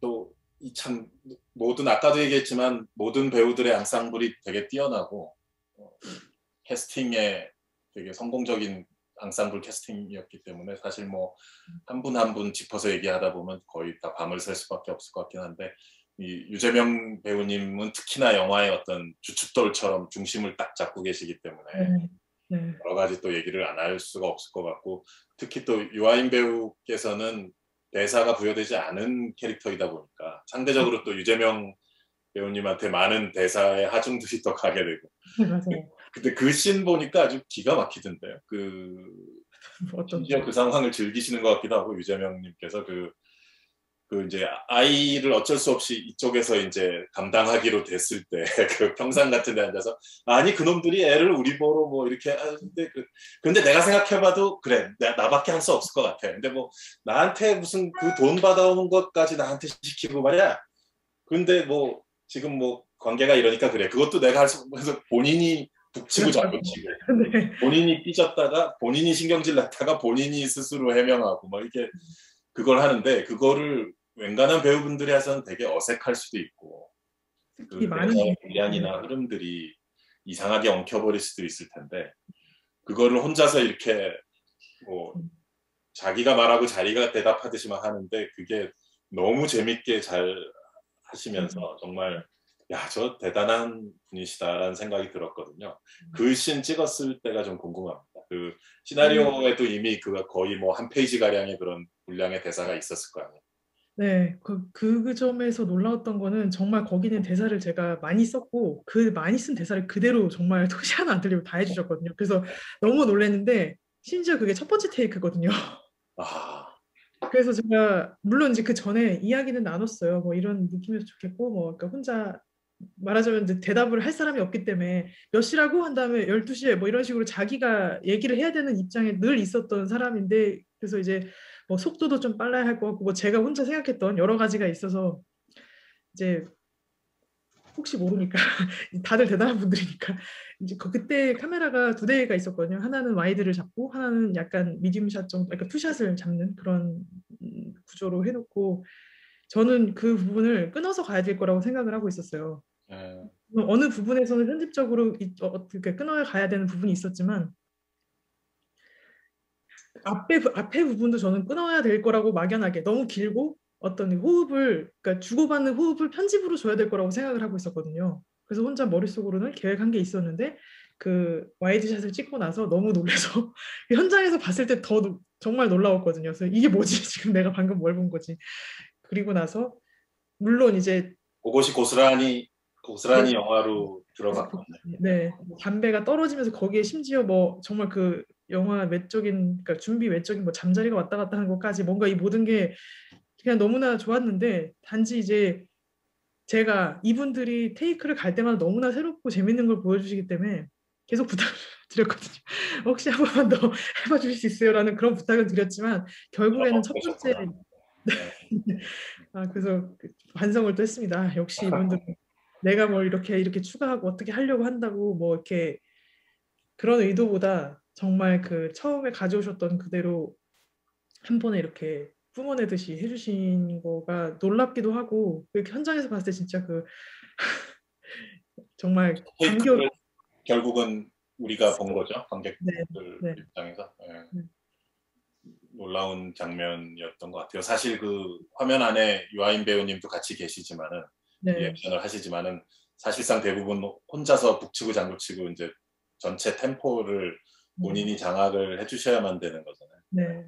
또 참 모든 아까도 얘기했지만 모든 배우들의 앙상블이 되게 뛰어나고 캐스팅에 되게 성공적인 앙상블 캐스팅이었기 때문에 사실 뭐 한 분 한 분 짚어서 얘기하다 보면 거의 다 밤을 샐 수밖에 없을 것 같긴 한데 이 유재명 배우님은 특히나 영화의 어떤 주춧돌처럼 중심을 딱 잡고 계시기 때문에 여러 가지 또 얘기를 안 할 수가 없을 것 같고 특히 또 유아인 배우께서는 대사가 부여되지 않은 캐릭터이다 보니까 상대적으로 또 유재명 배우님한테 많은 대사의 하중들이 또 가게 되고 근데 그 씬 보니까 아주 기가 막히던데요. 심지어 그 상황을 즐기시는 것 같기도 하고 유재명님께서 그 이제 아이를 어쩔 수 없이 이쪽에서 이제 감당하기로 됐을 때 그 평상 같은 데 앉아서 아니 그놈들이 애를 우리 보러 뭐 이렇게 하는데 근데 내가 생각해봐도 그래 나밖에 할 수 없을 것 같아. 근데 뭐 나한테 무슨 그 돈 받아오는 것까지 나한테 시키고 말이야. 근데 뭐 지금 뭐 관계가 이러니까 그래. 그것도 내가 할 수 없어서 본인이 북치고 장구치고 네. 본인이 삐졌다가 본인이 신경질 났다가 본인이 스스로 해명하고 막 이렇게 그걸 하는데 그거를 웬간한 배우분들이 해서는 되게 어색할 수도 있고 그 대사의 분량이나 흐름들이 이상하게 엉켜버릴 수도 있을 텐데 그거를 혼자서 이렇게 뭐 자기가 말하고 자기가 대답하듯이만 하는데 그게 너무 재밌게 잘 하시면서 정말 야, 저 대단한 분이시다라는 생각이 들었거든요. 그 씬 찍었을 때가 좀 궁금합니다. 그 시나리오에도 이미 그 거의 뭐 한 페이지 가량의 그런 분량의 대사가 있었을 거 아니에요. 네, 그 점에서 놀라웠던 거는 정말 거기는 대사를 제가 많이 썼고 그 많이 쓴 대사를 그대로 정말 토시 하나 안 틀리고 다 해주셨거든요. 그래서 너무 놀랐는데 심지어 그게 첫 번째 테이크거든요. 아, 그래서 제가 물론 이제 그 전에 이야기는 나눴어요. 뭐 이런 느낌이었으면 좋겠고 뭐 그러니까 혼자 말하자면 이제 대답을 할 사람이 없기 때문에 몇 시라고 한 다음에 12시에 뭐 이런 식으로 자기가 얘기를 해야 되는 입장에 늘 있었던 사람인데 그래서 이제 뭐 속도도 좀 빨라야 할 것 같고 뭐 제가 혼자 생각했던 여러 가지가 있어서 이제 혹시 모르니까 다들 대단한 분들이니까 이제 그때 카메라가 두 대가 있었거든요. 하나는 와이드를 잡고 하나는 약간 미디움샷 정도, 그러니까 투샷을 잡는 그런 구조로 해놓고 저는 그 부분을 끊어서 가야 될 거라고 생각을 하고 있었어요. 어느 부분에서는 편집적으로 어떻게 끊어야 가야 되는 부분이 있었지만 앞에 부분도 저는 끊어야 될 거라고 막연하게 너무 길고 어떤 호흡을 그러니까 주고받는 호흡을 편집으로 줘야 될 거라고 생각을 하고 있었거든요. 그래서 혼자 머릿속으로는 계획한 게 있었는데 그 와이드샷을 찍고 나서 너무 놀라서 현장에서 봤을 때 더 정말 놀라웠거든요. 그래서 이게 뭐지? 지금 내가 방금 뭘 본 거지? 그리고 나서 물론 이제 그것이 고스란히 네. 영화로 들어갔거든요. 네, 담배가 떨어지면서 거기에 심지어 뭐 정말 그 영화 외적인 그러니까 준비 외적인 뭐 잠자리가 왔다 갔다 하는 것까지 뭔가 이 모든 게 그냥 너무나 좋았는데 단지 이제 제가 이분들이 테이크를 갈 때마다 너무나 새롭고 재밌는 걸 보여주시기 때문에 계속 부탁을 드렸거든요. 혹시 한 번만 더 해봐 주실 수 있어요? 라는 그런 부탁을 드렸지만 결국에는 첫 번째 그래서 반성을 또 했습니다. 역시 이분들은 내가 뭘 이렇게 추가하고 어떻게 하려고 한다고 뭐 이렇게 그런 의도보다 정말 그 처음에 가져오셨던 그대로 한 번에 이렇게 뿜어내듯이 해주신 거가 놀랍기도 하고 이렇게 현장에서 봤을 때 진짜 그 정말 테이크를 결국은 우리가 본 거죠. 관객들 네. 입장에서 놀라운 장면이었던 것 같아요. 사실 그 화면 안에 유아인 배우님도 같이 계시지만은 리액션을 하시지만은 사실상 대부분 혼자서 북치고 장구치고 이제 전체 템포를 본인이 장악을 해주셔야만 되는 거잖아요. 네.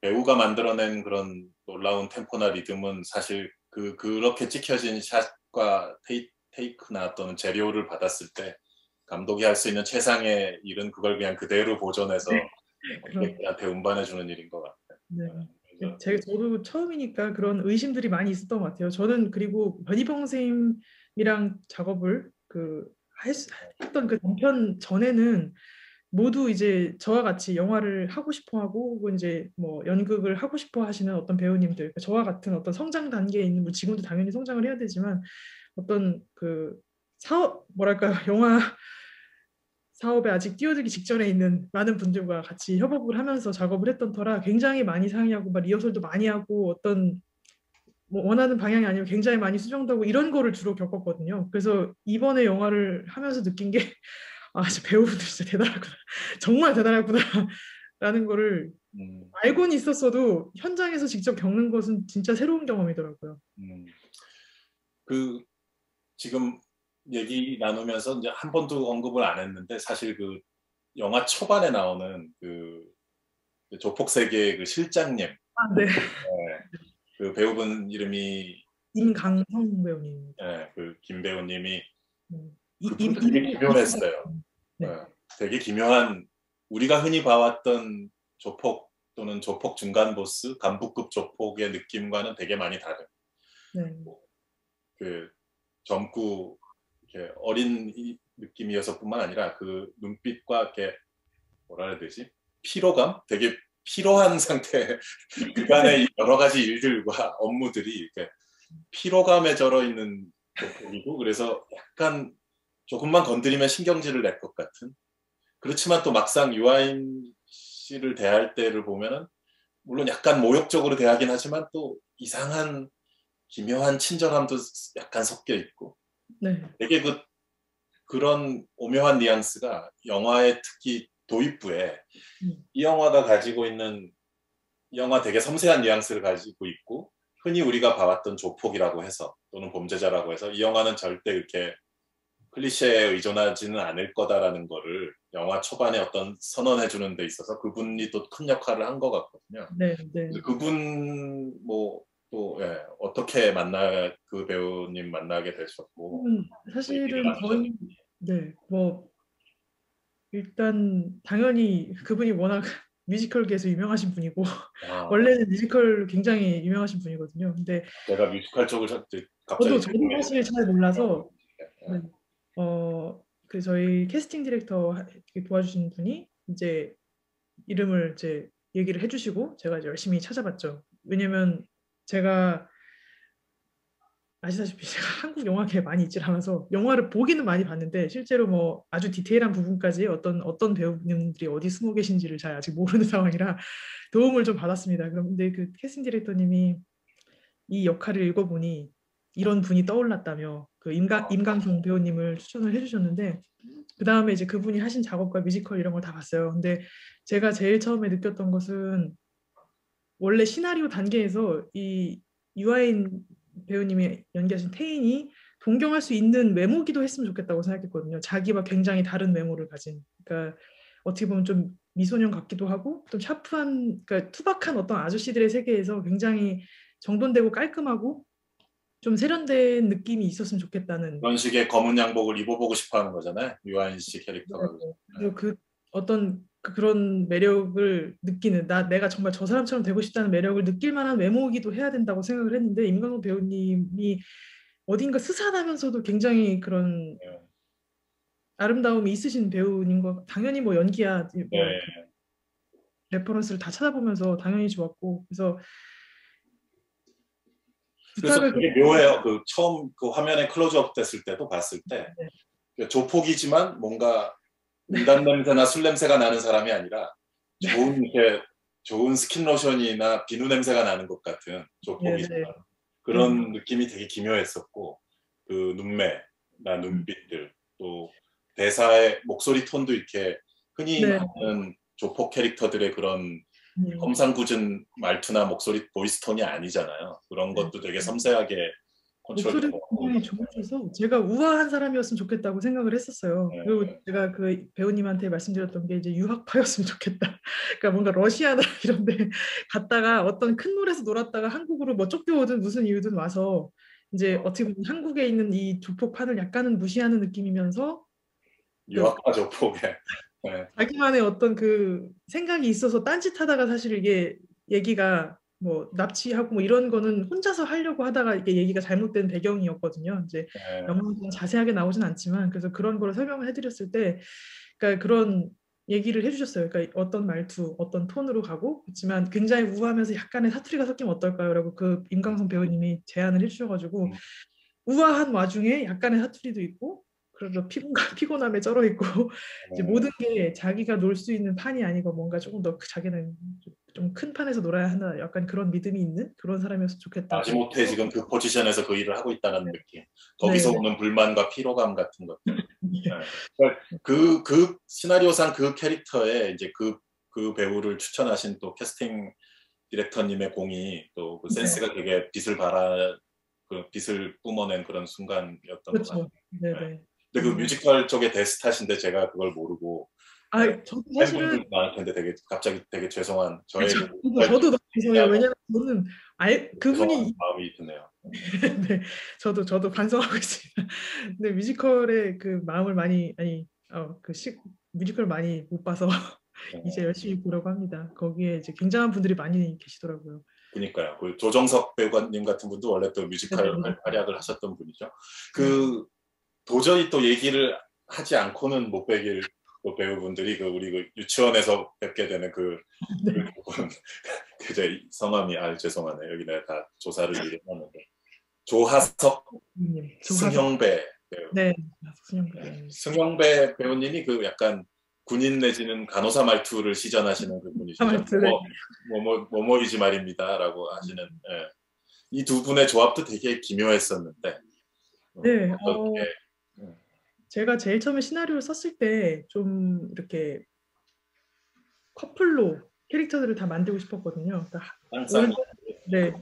배우가 만들어낸 그런 놀라운 템포나 리듬은 사실 그렇게 찍혀진 샷과 테이크나 또는 재료를 받았을 때 감독이 할 수 있는 최상의 일은 그걸 그냥 그대로 보존해서 관객들한테 운반해주는 일인 것 같아요. 네. 저도 처음이니까 그런 의심들이 많이 있었던 것 같아요. 저는 그리고 변희봉 선생님이랑 작업을 했던 그 단편 전에는 모두 이제 저와 같이 영화를 하고 싶어하고 혹은 이제 뭐 연극을 하고 싶어 하시는 어떤 배우님들, 저와 같은 어떤 성장 단계에 있는 지금도 당연히 성장을 해야 되지만 어떤 그 영화 사업에 아직 뛰어들기 직전에 있는 많은 분들과 같이 협업을 하면서 작업을 했던 터라 굉장히 많이 상의하고 막 리허설도 많이 하고 어떤 뭐 원하는 방향이 아니면 굉장히 많이 수정되고 이런 거를 주로 겪었거든요. 그래서 이번에 영화를 하면서 느낀 게 진짜 배우분들 진짜 대단하구나. 정말 대단하구나. 라는 거를 알고는 있었어도 현장에서 직접 겪는 것은 진짜 새로운 경험이더라고요. 지금 얘기 나누면서 이제 한 번도 언급을 안 했는데 사실 그 영화 초반에 나오는 그 조폭세계의 그 실장님. 네. 그 배우분 이름이 임강성 배우님. 네, 그 김 배우님이 그분도 되게 기묘했어요. 되게 기묘한 우리가 흔히 봐왔던 조폭 또는 조폭 중간 보스, 간부급 조폭의 느낌과는 되게 많이 다른. 네. 그 젊고 이렇게 어린 느낌이어서뿐만 아니라 그 눈빛과 이렇게 뭐라 해야 되지? 피로감? 되게 피로한 상태. 그간의 여러 가지 일들과 업무들이 이렇게 피로감에 절어 있는 조폭이고, 그래서 약간 조금만 건드리면 신경질을 낼 것 같은. 그렇지만 또 막상 유아인 씨를 대할 때를 보면은 물론 약간 모욕적으로 대하긴 하지만 또 이상한 기묘한 친절함도 약간 섞여 있고, 네. 되게 그런 오묘한 뉘앙스가 영화의 특히 도입부에 이 영화가 가지고 있는, 이 영화 되게 섬세한 뉘앙스를 가지고 있고, 흔히 우리가 봐왔던 조폭이라고 해서 또는 범죄자라고 해서 이 영화는 절대 이렇게 클리셰에 의존하지는 않을 거다라는 거를 영화 초반에 어떤 선언해주는 데 있어서 그분이 또 큰 역할을 한 것 같거든요. 네. 네. 그분 또 어떻게 그 배우님 만나게 되셨고, 사실은 거의 네, 뭐 일단 당연히 그분이 워낙 뮤지컬계에서 유명하신 분이고 원래는 뮤지컬 굉장히 유명하신 분이거든요. 근데 제가 뮤지컬 쪽을 갑자기 저도 사실 잘 몰라서 네. 그 저희 캐스팅 디렉터 도와주신 분이 이제 이름을 이제 얘기를 해주시고 제가 이제 열심히 찾아봤죠. 왜냐면 제가 아시다시피 제가 한국 영화계에 많이 있질 않아서 영화를 보기는 많이 봤는데 실제로 뭐 아주 디테일한 부분까지 어떤 배우님들이 어디 숨어 계신지를 잘 아직 모르는 상황이라 도움을 좀 받았습니다. 그런데 그 캐스팅 디렉터님이 이 역할을 읽어보니 이런 분이 떠올랐다며 그 임강성 배우님을 추천을 해주셨는데 그 다음에 이제 그분이 하신 작업과 뮤지컬 이런 걸 다 봤어요. 근데 제가 제일 처음에 느꼈던 것은 원래 시나리오 단계에서 이 유아인 배우님이 연기하신 태인이 동경할 수 있는 외모기도 했으면 좋겠다고 생각했거든요. 자기와 굉장히 다른 외모를 가진. 그러니까 어떻게 보면 좀 미소년 같기도 하고 좀 샤프한, 그러니까 투박한 어떤 아저씨들의 세계에서 굉장히 정돈되고 깔끔하고 좀 세련된 느낌이 있었으면 좋겠다는. 그런 식의 검은 양복을 입어보고 싶어하는 거잖아요. 유아인 씨 캐릭터가. 그리고 그 어떤 그런 매력을 느끼는 내가 정말 저 사람처럼 되고 싶다는 매력을 느낄 만한 외모이기도 해야 된다고 생각을 했는데 임강석 배우님이 어딘가 스산하면서도 굉장히 그런 아름다움이 있으신 배우인 거 당연히 뭐 연기야 뭐 레퍼런스를 다 찾아보면서 당연히 좋았고 그래서 되게 묘해요. 그 처음 그 화면에 클로즈업 됐을 때도 봤을 때 조폭이지만 뭔가 음담 냄새나 술 냄새가 나는 사람이 아니라 좋은 스킨 로션이나 비누 냄새가 나는 것 같은 조폭이지만 그런 느낌이 되게 기묘했었고, 그 눈매나 눈빛들 또 대사의 목소리 톤도 이렇게 흔히 하는 조폭 캐릭터들의 그런 험상궂은 말투나 목소리 보이스 톤이 아니잖아요. 그런 것도 되게 섬세하게 목소리 굉장히 좋으셔서 제가 우아한 사람이었으면 좋겠다고 생각을 했었어요. 그리고 제가 그 배우님한테 말씀드렸던 게 이제 유학파였으면 좋겠다. 그러니까 뭔가 러시아나 이런데 갔다가 어떤 큰 물에서 놀았다가 한국으로 뭐 쫓겨오든 무슨 이유든 와서 이제 어떻게 보면 한국에 있는 이 조폭판을 약간은 무시하는 느낌이면서 유학파 조폭에 자기만의 어떤 그 생각이 있어서 딴짓하다가 사실 이게 얘기가 뭐 납치하고 뭐 이런 거는 혼자서 하려고 하다가 이게 얘기가 잘못된 배경이었거든요. 이제 영화는 자세하게 나오진 않지만 그래서 그런 거를 설명을 해드렸을 때, 그러니까 그런 얘기를 해주셨어요. 그러니까 어떤 말투, 어떤 톤으로 가고 그렇지만 굉장히 우아하면서 약간의 사투리가 섞이면 어떨까요?라고 그 임강성 배우님이 제안을 해주셔가지고 우아한 와중에 약간의 사투리도 있고. 그래서 피곤함에 쩔어 있고 이제 모든 게 자기가 놀 수 있는 판이 아니고 뭔가 조금 더 자기는 좀 큰 판에서 놀아야 한다, 약간 그런 믿음이 있는 그런 사람이었으면 좋겠다. 마지못해 지금 그 포지션에서 그 일을 하고 있다는 느낌, 거기서 오는 불만과 피로감 같은 것들. 그 시나리오상 그 캐릭터에 이제 그 배우를 추천하신 또 캐스팅 디렉터님의 공이 또 그 센스가 되게 빛을 뿜어낸 그런 순간이었던 것 같아요. 네네. 근데 그 뮤지컬 쪽의 대스타신데 제가 그걸 모르고 저도 사실은 많을 텐데 갑자기 되게 죄송한 저도 너무 죄송해요. 왜냐면 저는 그분이 마음이 드네요. 네, 저도 반성하고 있습니다. 근데 뮤지컬의 그 마음을 많이 뮤지컬 많이 못 봐서 이제 열심히 보려고 합니다. 거기에 이제 굉장한 분들이 많이 계시더라고요. 그러니까요. 그 조정석 배우님 같은 분도 원래 또 뮤지컬 활약을 하셨던 분이죠. 그 도저히 또 얘기를 하지 않고는 못 뵈길 또 배우분들이 그 우리 그 유치원에서 뵙게 되는 그 부분 그제 성함이 죄송하네. 여기 내가 다 조사를 미리 했는데 조하석 승형배 배우. 네, 승형배. 승형배 배우님이 그 약간 군인 내지는 간호사 말투를 시전하시는 그 분이시죠. 뭐뭐이지 말입니다라고 하시는. 예. 이 두 분의 조합도 되게 기묘했었는데. 네. 제가 제일 처음에 시나리오를 썼을 때 좀 이렇게 커플로 캐릭터들을 다 만들고 싶었거든요. 그러니까 네,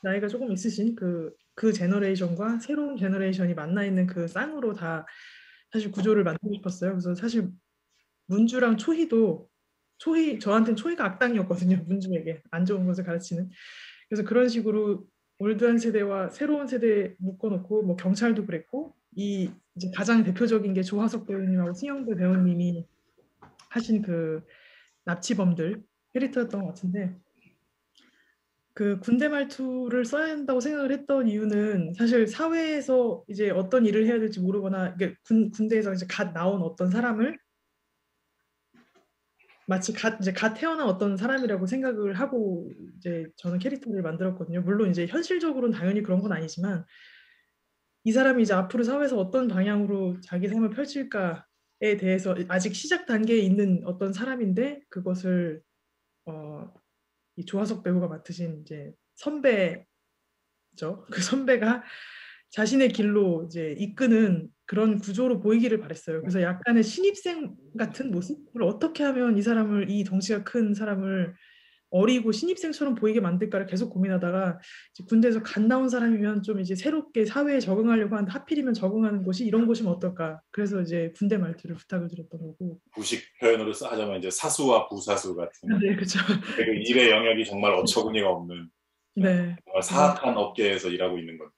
나이가 조금 있으신 그 제너레이션과 새로운 제너레이션이 만나 있는 그 쌍으로 다 사실 구조를 만들고 싶었어요. 그래서 사실 문주랑 초희도 저한테는 초희가 악당이었거든요. 문주에게 안 좋은 것을 가르치는. 그래서 그런 식으로 올드한 세대와 새로운 세대 묶어놓고 뭐 경찰도 그랬고 이 이제 가장 대표적인 게 조하석 배우님하고 승형배 배우님이 하신 그 납치범들 캐릭터였던 것 같은데 그 군대 말투를 써야 한다고 생각을 했던 이유는 사실 사회에서 이제 어떤 일을 해야 될지 모르거나 군대에서 이제 갓 나온 어떤 사람을 마치 갓 태어난 어떤 사람이라고 생각을 하고 이제 저는 캐릭터를 만들었거든요. 물론 이제 현실적으로는 당연히 그런 건 아니지만 이 사람이 이제 앞으로 사회에서 어떤 방향으로 자기 삶을 펼칠까에 대해서 아직 시작 단계에 있는 어떤 사람인데 그것을 이 조하석 배우가 맡으신 이제 선배죠. 그 선배가 자신의 길로 이제 이끄는 그런 구조로 보이기를 바랬어요. 그래서 약간의 신입생 같은 모습을 어떻게 하면 이 사람을 이 덩치가 큰 사람을 어리고 신입생처럼 보이게 만들까를 계속 고민하다가 이제 군대에서 갓 나온 사람이면 좀 이제 새롭게 사회에 적응하려고 하는데 하필이면 적응하는 곳이 이런 곳이면 어떨까. 그래서 이제 군대 말투를 부탁을 드렸던 거고. 구식 표현으로 하자면 이제 사수와 부사수 같은. 네, 그렇죠. 그 일의 영역이 정말 어처구니가 없는. 네. 정말 사악한 업계에서 일하고 있는 건데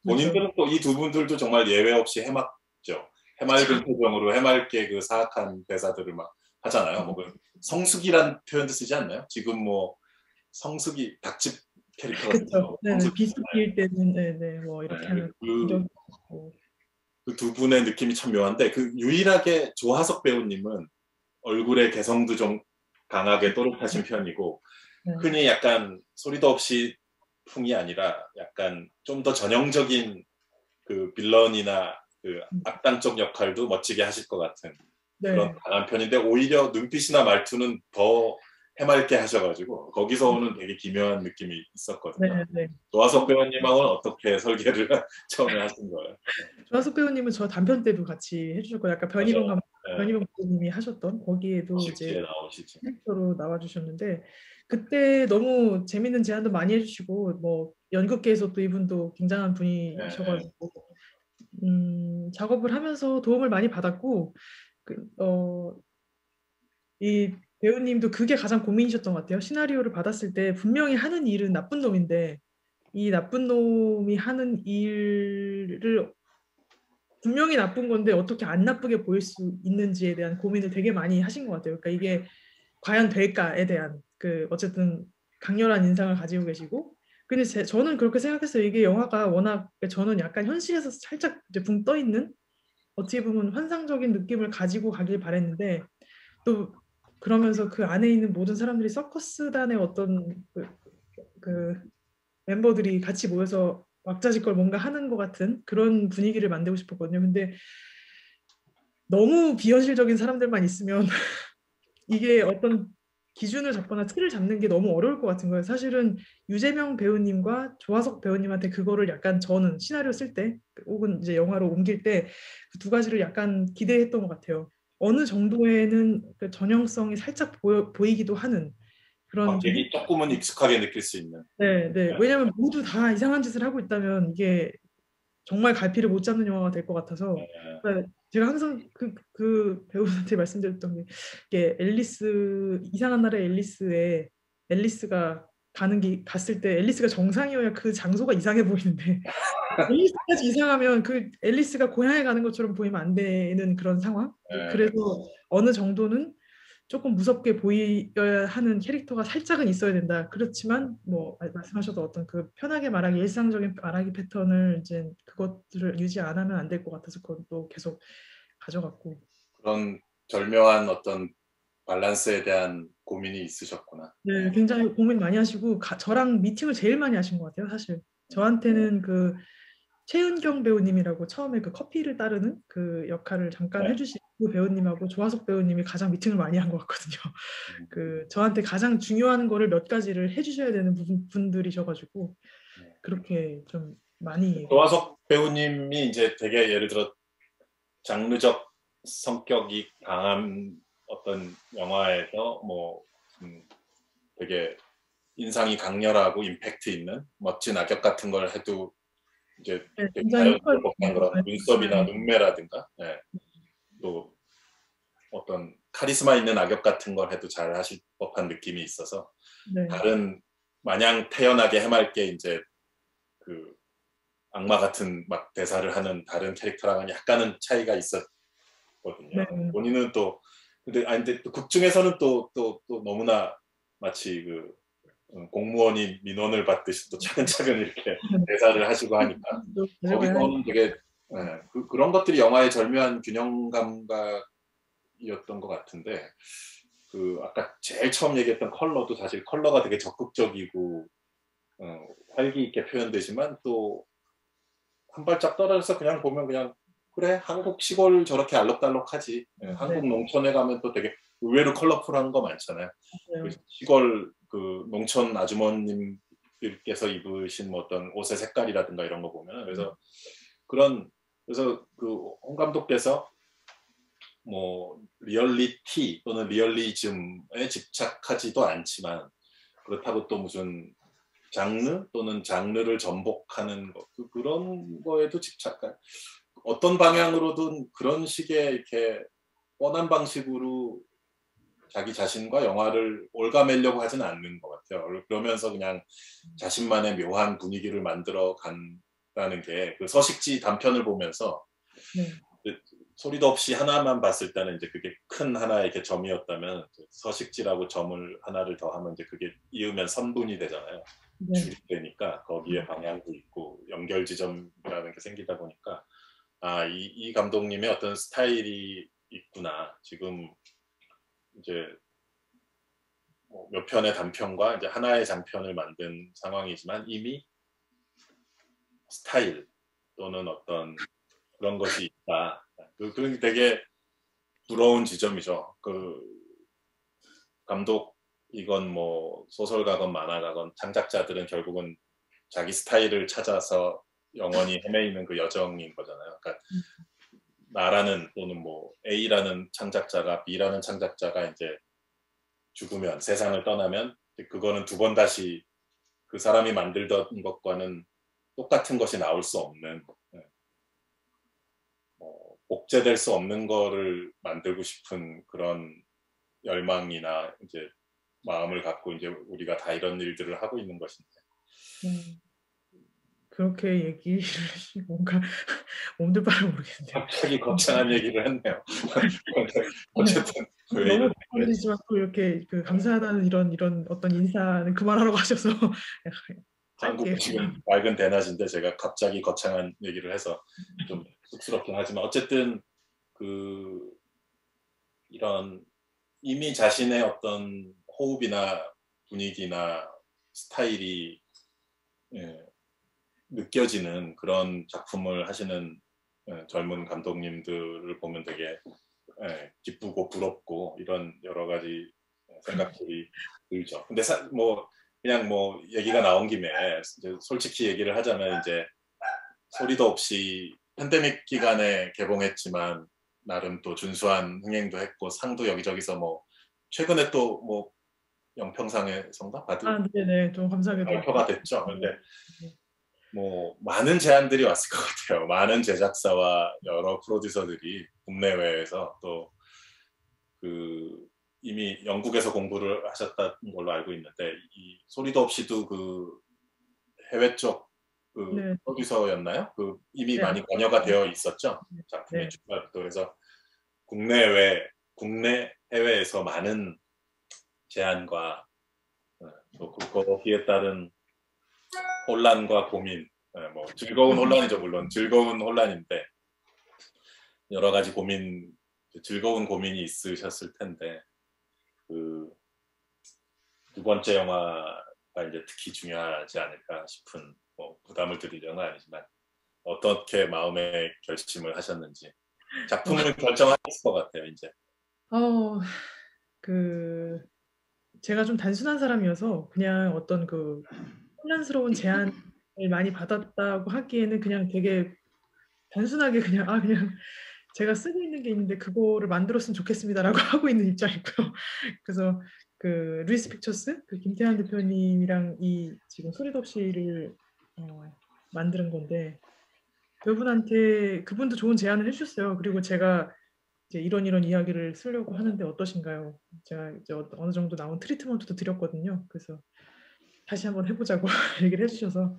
본인들은 또 이 두 분들도 정말 예외 없이 해맑죠. 해맑은 표정으로 해맑게 그 사악한 대사들을 막 하잖아요. 뭐 성숙이란 표현도 쓰지 않나요? 지금 뭐 성숙이 닭집 캐릭터 그렇죠. 네, 비수기일 때는 네, 뭐 이렇게 하는 그 두 분의 느낌이 참 묘한데 그 유일하게 조하석 배우님은 얼굴의 개성도 좀 강하게 또렷하신 편이고 흔히 약간 소리도 없이 풍이 아니라 약간 좀 더 전형적인 그 빌런이나 그 악당적 역할도 멋지게 하실 것 같은 그런 강한 편인데 오히려 눈빛이나 말투는 더 해맑게 하셔가지고 거기서 오는 되게 기묘한 느낌이 있었거든요. 조하석 배우님하고는 어떻게 설계를 처음에 하신 거예요? 조하석 배우님은 저 단편 때도 같이 해주셨고 약간 변희봉 배우님이 하셨던 거기에도 이제 캐릭터로 나와주셨는데 그때 너무 재밌는 제안도 많이 해주시고 뭐 연극계에서 또 이분도 굉장한 분이셔가지고 작업을 하면서 도움을 많이 받았고 이 배우님도 그게 가장 고민이셨던 것 같아요. 시나리오를 받았을 때 분명히 하는 일은 나쁜 놈인데 이 나쁜 놈이 하는 일을 분명히 나쁜 건데 어떻게 안 나쁘게 보일 수 있는지에 대한 고민을 되게 많이 하신 것 같아요. 그러니까 이게 과연 될까에 대한 그 어쨌든 강렬한 인상을 가지고 계시고 근데 저는 그렇게 생각했어요. 이게 영화가 워낙 저는 약간 현실에서 살짝 이제 붕 떠 있는 어떻게 보면 환상적인 느낌을 가지고 가길 바랬는데 또 그러면서 그 안에 있는 모든 사람들이 서커스단의 어떤 그 멤버들이 같이 모여서 왁자지껄 뭔가 하는 것 같은 그런 분위기를 만들고 싶었거든요. 근데 너무 비현실적인 사람들만 있으면 이게 어떤 기준을 잡거나 틀을 잡는 게 너무 어려울 것 같은 거예요. 사실은 유재명 배우님과 조하석 배우님한테 그거를 약간 저는 시나리오 쓸 때 혹은 이제 영화로 옮길 때 그 두 가지를 약간 기대했던 것 같아요. 어느 정도에는 그 전형성이 살짝 보이기도 하는 그런 되게 조금은 익숙하게 느낄 수 있는. 네. 왜냐하면 모두 다 이상한 짓을 하고 있다면 이게 정말 갈피를 못 잡는 영화가 될 것 같아서 그러니까 제가 항상 그 배우한테 말씀드렸던 게 앨리스 이상한 나라의 앨리스가 갔을 때 앨리스가 정상이어야 그 장소가 이상해 보이는데 앨리스까지 이상하면 그 앨리스가 고향에 가는 것처럼 보이면 안 되는 그런 상황. 그래서 어느 정도는 조금 무섭게 보여야 하는 캐릭터가 살짝은 있어야 된다. 그렇지만 뭐 말씀하셔도 어떤 그 편하게 말하기 일상적인 말하기 패턴을 이제 그것들을 유지 안 하면 안 될 것 같아서 그건 또 계속 가져갔고 그런 절묘한 어떤 밸런스에 대한 고민이 있으셨구나. 네, 굉장히 고민 많이 하시고 저랑 미팅을 제일 많이 하신 것 같아요. 사실 저한테는 그 최은경 배우님이라고 처음에 그 커피를 따르는 그 역할을 잠깐 네. 해주신 그 배우님하고 조화석 배우님이 가장 미팅을 많이 한 것 같거든요. 그 저한테 가장 중요한 거를 몇 가지를 해주셔야 되는 분들이셔가지고 그렇게 좀 많이 조화석 배우님이 이제 되게 예를 들어 장르적 성격이 강한 어떤 영화에서 뭐 되게 인상이 강렬하고 임팩트 있는 멋진 악역 같은 걸 해도 이제 자연스럽게 복한 그런 눈썹이나 눈매라든가 또 어떤 카리스마 있는 악역 같은 걸 해도 잘 하실 법한 느낌이 있어서 다른 마냥 태연하게 해맑게 이제 그 악마 같은 막 대사를 하는 다른 캐릭터랑은 약간은 차이가 있었거든요. 본인은 또 근데 또 극 중에서는 또 너무나 마치 그 공무원이 민원을 받듯이 또 차근차근 이렇게 대사를 하시고 하니까 거기서는 되게 그런 것들이 영화의 절묘한 균형 감각이었던 것 같은데 그 아까 제일 처음 얘기했던 컬러도 사실 컬러가 되게 적극적이고 활기 있게 표현되지만 또 한 발짝 떨어져서 그냥 보면 그냥 그래 한국 시골 저렇게 알록달록하지 한국 농촌에 가면 또 되게 의외로 컬러풀한 거 많잖아요. 그 시골 그 농촌 아주머님들께서 입으신 뭐 어떤 옷의 색깔이라든가 이런 거 보면 그래서 그래서 그 홍 감독께서 뭐 리얼리티 또는 리얼리즘에 집착하지도 않지만 그렇다고 또 무슨 장르 또는 장르를 전복하는 것 그런 거에도 집착한 어떤 방향으로든 그런 식의 이렇게 뻔한 방식으로 자기 자신과 영화를 올가매려고 하지는 않는 것 같아요. 그러면서 그냥 자신만의 묘한 분위기를 만들어 간다는 게 그 서식지 단편을 보면서 소리도 없이 하나만 봤을 때는 이제 그게 큰 하나의 이렇게 점이었다면 서식지라고 점을 하나를 더하면 이제 그게 이으면 선분이 되잖아요. 줄이 되니까 거기에 방향도 있고 연결 지점이라는 게 생기다 보니까 이 감독님의 어떤 스타일이 있구나. 지금 이제 뭐 몇 편의 단편과 이제 하나의 장편을 만든 상황이지만 이미 스타일 또는 어떤 그런 것이 있다. 그런 되게 부러운 지점이죠. 그 감독이건 뭐 소설가건 만화가건 창작자들은 결국은 자기 스타일을 찾아서 영원히 헤매이는 그 여정인 거잖아요. 그러니까 나라는 또는 뭐 A라는 창작자가 B라는 창작자가 이제 죽으면 세상을 떠나면 그거는 두 번 다시 그 사람이 만들던 것과는 똑같은 것이 나올 수 없는 복제될 수 없는 거를 만들고 싶은 그런 열망이나 이제 마음을 갖고 이제 우리가 다 이런 일들을 하고 있는 것인데. 그렇게 얘기를 뭔가 엄두발을 모르겠네요. 갑자기 거창한 얘기를 했네요. 어쨌든 너무 감사드리지만 또 이렇게 그 감사하다는 이런 어떤 인사는 그만하라고 하셔서 한국 지금 맑은 대낮인데 제가 갑자기 거창한 얘기를 해서 좀 쑥스럽긴 하지만 어쨌든 그 이런 이미 자신의 어떤 호흡이나 분위기나 스타일이 느껴지는 그런 작품을 하시는 젊은 감독님들을 보면 되게 기쁘고 부럽고 이런 여러 가지 생각들이 들죠. 근데 뭐 그냥 뭐 얘기가 나온 김에 이제 솔직히 얘기를 하자면 이제 소리도 없이 팬데믹 기간에 개봉했지만 나름 또 준수한 흥행도 했고 상도 여기저기서 뭐 최근에 또 뭐 영평상에선가 받은 네네 좀 감사하게도 발표가 됐죠. 근데 뭐 많은 제안들이 왔을 것 같아요. 많은 제작사와 여러 프로듀서들이 국내외에서 또 그 이미 영국에서 공부를 하셨다는 걸로 알고 있는데 이 소리도 없이도 그 해외 쪽 그 프로듀서였나요? 그 이미 많이 관여가 되어 있었죠. 작품의 출발부터 그래서 국내 해외에서 많은 제안과 또 거기에 따른 혼란과 고민, 뭐 즐거운 혼란이죠. 물론 즐거운 혼란인데 여러 가지 즐거운 고민이 있으셨을 텐데 그 두 번째 영화가 이제 특히 중요하지 않을까 싶은, 뭐 부담을 드리려는 건 아니지만 어떻게 마음의 결심을 하셨는지 작품을 결정하셨을 것 같아요. 이제 그 제가 좀 단순한 사람이어서 그냥 어떤 그 혼란스러운 제안을 많이 받았다고 하기에는 그냥 되게 단순하게 그냥 제가 쓰고 있는 게 있는데 그거를 만들었으면 좋겠습니다라고 하고 있는 입장이고요. 그래서 그 루이스 픽처스 그 김태환 대표님이랑 이 지금 소리도 없이를 만드는 건데 그분한테 그분도 좋은 제안을 해주셨어요. 그리고 제가 이제 이런 이야기를 쓰려고 하는데 어떠신가요? 제가 이제 어느 정도 나온 트리트먼트도 드렸거든요. 그래서 다시 한번 해보자고 얘기를 해주셔서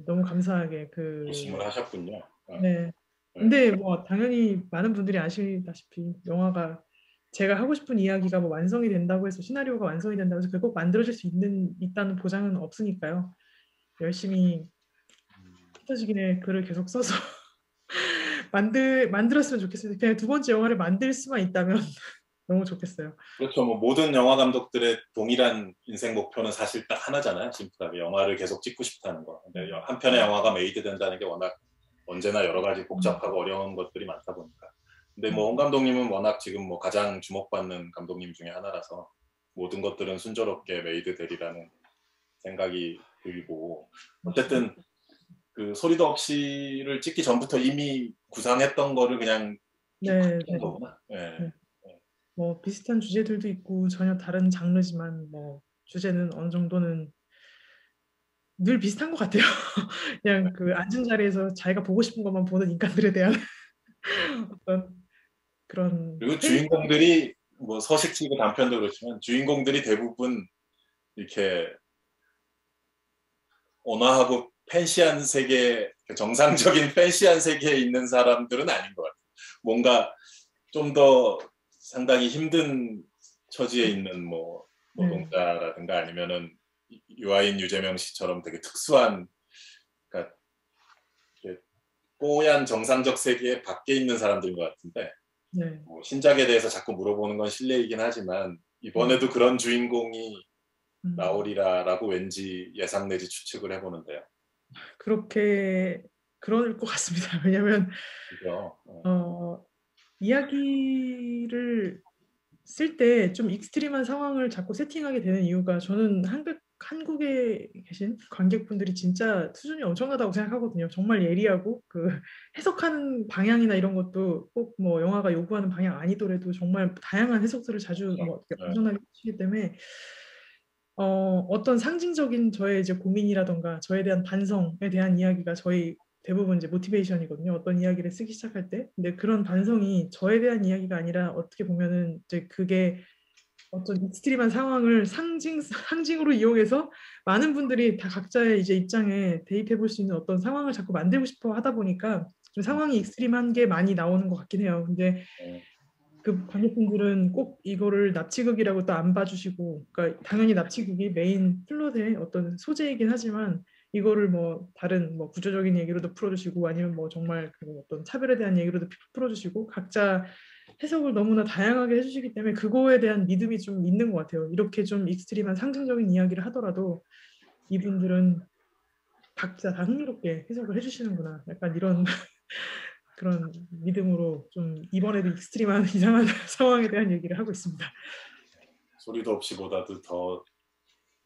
너무 감사하게 결심을 하셨군요. 네. 근데 뭐 당연히 많은 분들이 아시다시피 영화가 제가 하고 싶은 이야기가 뭐 완성이 된다고 해서 시나리오가 완성이 된다고 해서 그걸 꼭 만들어질 수 있다는 보장은 없으니까요. 열심히 피터지긴의 글을 계속 써서 만들었으면 좋겠어요. 그냥 두 번째 영화를 만들 수만 있다면 너무 좋겠어요. 그렇죠. 뭐 모든 영화 감독들의 동일한 인생 목표는 사실 딱 하나잖아요. 심플하게 영화를 계속 찍고 싶다는 거. 근데 한 편의 영화가 메이드 된다는 게 워낙 언제나 여러 가지 복잡하고 어려운 것들이 많다 보니까. 근데 뭐 홍 감독님은 워낙 지금 뭐 가장 주목받는 감독님 중에 하나라서 모든 것들은 순조롭게 메이드 되리라는 생각이 들고, 어쨌든 그 소리도 없이를 찍기 전부터 이미 구상했던 거를 그냥 네. 거구나. 네. 뭐 비슷한 주제들도 있고 전혀 다른 장르지만 뭐 주제는 어느 정도는 늘 비슷한 것 같아요. 그냥 그 앉은 자리에서 자기가 보고 싶은 것만 보는 인간들에 대한 어떤 그런. 그리고 주인공들이 뭐 서식지고 단편도 그렇지만 주인공들이 대부분 이렇게 온화하고 팬시한 세계, 정상적인 팬시한 세계에 있는 사람들은 아닌 것 같아요. 뭔가 좀 더 상당히 힘든 처지에 있는 뭐 노동자라든가 아니면은 유아인 유재명 씨처럼 되게 특수한, 그러니까 뽀얀 정상적 세계 밖에 있는 사람들인 것 같은데, 뭐 신작에 대해서 자꾸 물어보는 건 실례이긴 하지만 이번에도 그런 주인공이 나오리라라고 왠지 예상 내지 추측을 해보는데요. 그럴 것 같습니다. 왜냐하면 이야기를 쓸 때 좀 익스트림한 상황을 자꾸 세팅하게 되는 이유가, 저는 한국에 계신 관객분들이 진짜 수준이 엄청나다고 생각하거든요. 정말 예리하고 그 해석하는 방향이나 이런 것도 꼭 뭐 영화가 요구하는 방향 아니더라도 정말 다양한 해석들을 자주 뭐 엄청나게 하시기 때문에 어떤 상징적인 저의 이제 고민이라던가 저에 대한 반성에 대한 이야기가 저희 대부분 이제 모티베이션이거든요. 어떤 이야기를 쓰기 시작할 때. 근데 그런 반성이 저에 대한 이야기가 아니라 어떻게 보면은 이제 그게 어떤 익스트림한 상황을 상징으로 이용해서 많은 분들이 다 각자의 이제 입장에 대입해 볼 수 있는 어떤 상황을 자꾸 만들고 싶어 하다 보니까 좀 상황이 익스트림한 게 많이 나오는 것 같긴 해요. 근데 그 관객분들은 꼭 이거를 납치극이라고 또 안 봐주시고, 그러니까 당연히 납치극이 메인 플롯의 어떤 소재이긴 하지만 이거를 뭐 다른 뭐 구조적인 얘기로도 풀어주시고 아니면 뭐 정말 그 어떤 차별에 대한 얘기로도 풀어주시고 각자 해석을 너무나 다양하게 해주시기 때문에 그거에 대한 믿음이 좀 있는 것 같아요. 이렇게 좀 익스트림한 상징적인 이야기를 하더라도 이분들은 각자 다 흥미롭게 해석을 해주시는구나, 약간 이런 그런 믿음으로 좀 이번에도 익스트림한 이상한 상황에 대한 얘기를 하고 있습니다. 소리도 없이보다도 더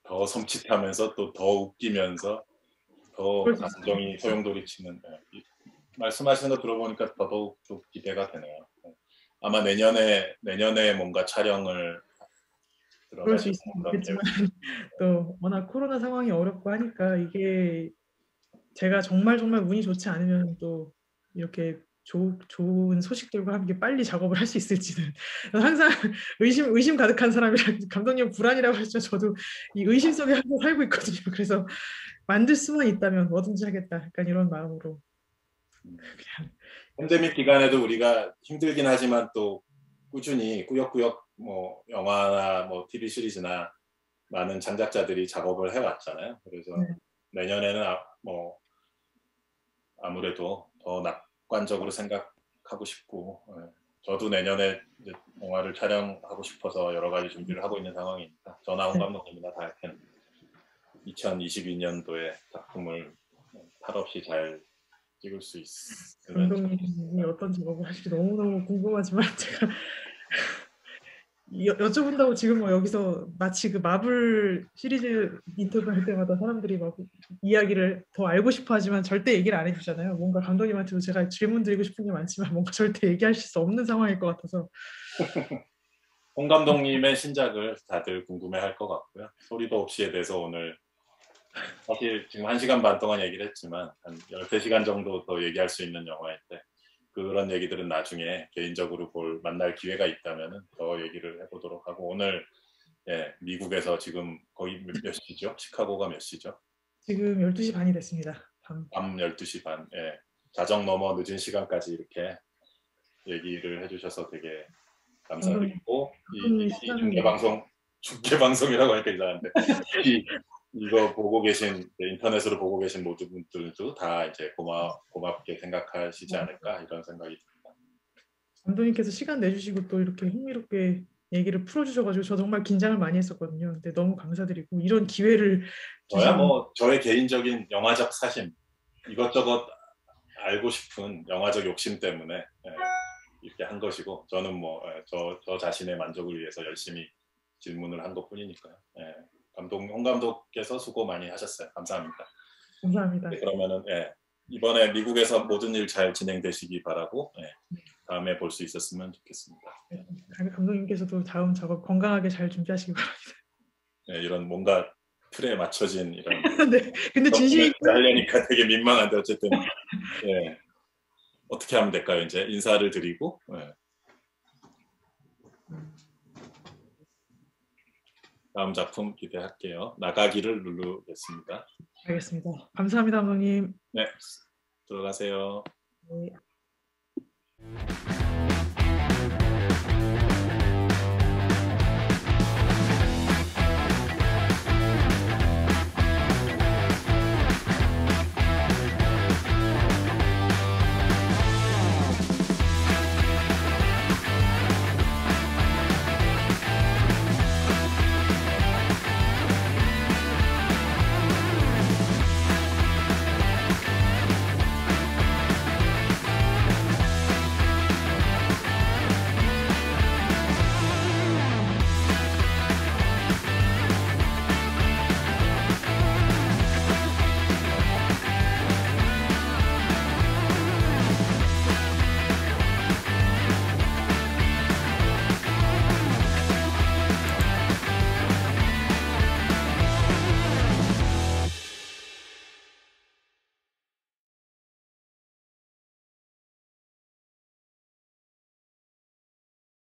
섬찟하면서 또 더 웃기면서 더 감정이 소용돌이치는, 말씀하시는 거 들어보니까 더더욱 좀 기대가 되네요. 아마 내년에 뭔가 촬영을 그럴 수 있겠지만 또 워낙 코로나 상황이 어렵고 하니까 이게 제가 정말 운이 좋지 않으면 또 이렇게 좋은 소식들과 함께 빨리 작업을 할 수 있을지는 항상 의심 가득한 사람이라 감독님 불안이라고 하시죠. 저도 이 의심 속에 항상 살고 있거든요. 그래서 만들 수만 있다면 뭐든지 하겠다, 약간 이런 마음으로. 팬데믹 기간에도 우리가 힘들긴 하지만 또 꾸준히 꾸역꾸역 뭐 영화나 뭐 TV 시리즈나 많은 창작자들이 작업을 해왔잖아요. 그래서 내년에는 뭐 아무래도 더 낙관적으로 생각하고 싶고, 저도 내년에 이제 영화를 촬영하고 싶어서 여러 가지 준비를 하고 있는 상황이니까 저나 홍 감독님이나 다 이렇게 2022년도에 작품을 탈 없이 잘 찍을 수 있으면. 감독님이 어떤 작업을 하실지 너무너무 궁금하지만 제가 여쭤본다고 지금 뭐 여기서 마치 그 마블 시리즈 인터뷰할 때마다 사람들이 막 이야기를 더 알고 싶어 하지만 절대 얘기를 안 해주잖아요. 뭔가 감독님한테도 제가 질문 드리고 싶은 게 많지만 뭔가 절대 얘기하실 수 없는 상황일 것 같아서. 홍 감독님의 신작을 다들 궁금해할 것 같고요. 소리도 없이에 대해서 오늘 사실 지금 1시간 반 동안 얘기를 했지만 한 13시간 정도 더 얘기할 수 있는 영화인데, 그런 얘기들은 나중에 개인적으로 만날 기회가 있다면 더 얘기를 해보도록 하고, 오늘 미국에서 지금 거의 몇 시죠? 시카고가 몇 시죠? 지금 12시 반이 됐습니다. 밤 12시 반. 자정 넘어 늦은 시간까지 이렇게 얘기를 해주셔서 되게 감사드리고, 이 중계방송이라고 하니까 이상한데 이거 보고 계신, 인터넷으로 보고 계신 모든 분들도 다 이제 고맙게 생각하시지 않을까 이런 생각이 듭니다. 감독님께서 시간 내주시고 또 이렇게 흥미롭게 얘기를 풀어주셔가지고 저 정말 긴장을 많이 했었거든요. 근데 너무 감사드리고 이런 기회를 저야 뭐 저의 개인적인 영화적 사심, 이것저것 알고 싶은 영화적 욕심 때문에 이렇게 한 것이고, 저는 뭐 저 자신의 만족을 위해서 열심히 질문을 한 것뿐이니까요. 홍 감독께서 수고 많이 하셨어요. 감사합니다. 감사합니다. 그러면은 이번에 미국에서 모든 일 잘 진행되시기 바라고 다음에 볼 수 있었으면 좋겠습니다. 감독님께서도 다음 작업 건강하게 잘 준비하시기 바랍니다. 이런 뭔가 틀에 맞춰진 이런 네, 근데 진심이 하려니까 되게 민망한데 어쨌든 어떻게 하면 될까요? 이제 인사를 드리고 다음 작품 기대할게요. 나가기를 누르겠습니다. 알겠습니다. 감사합니다, 감독님. 네, 들어가세요. 네.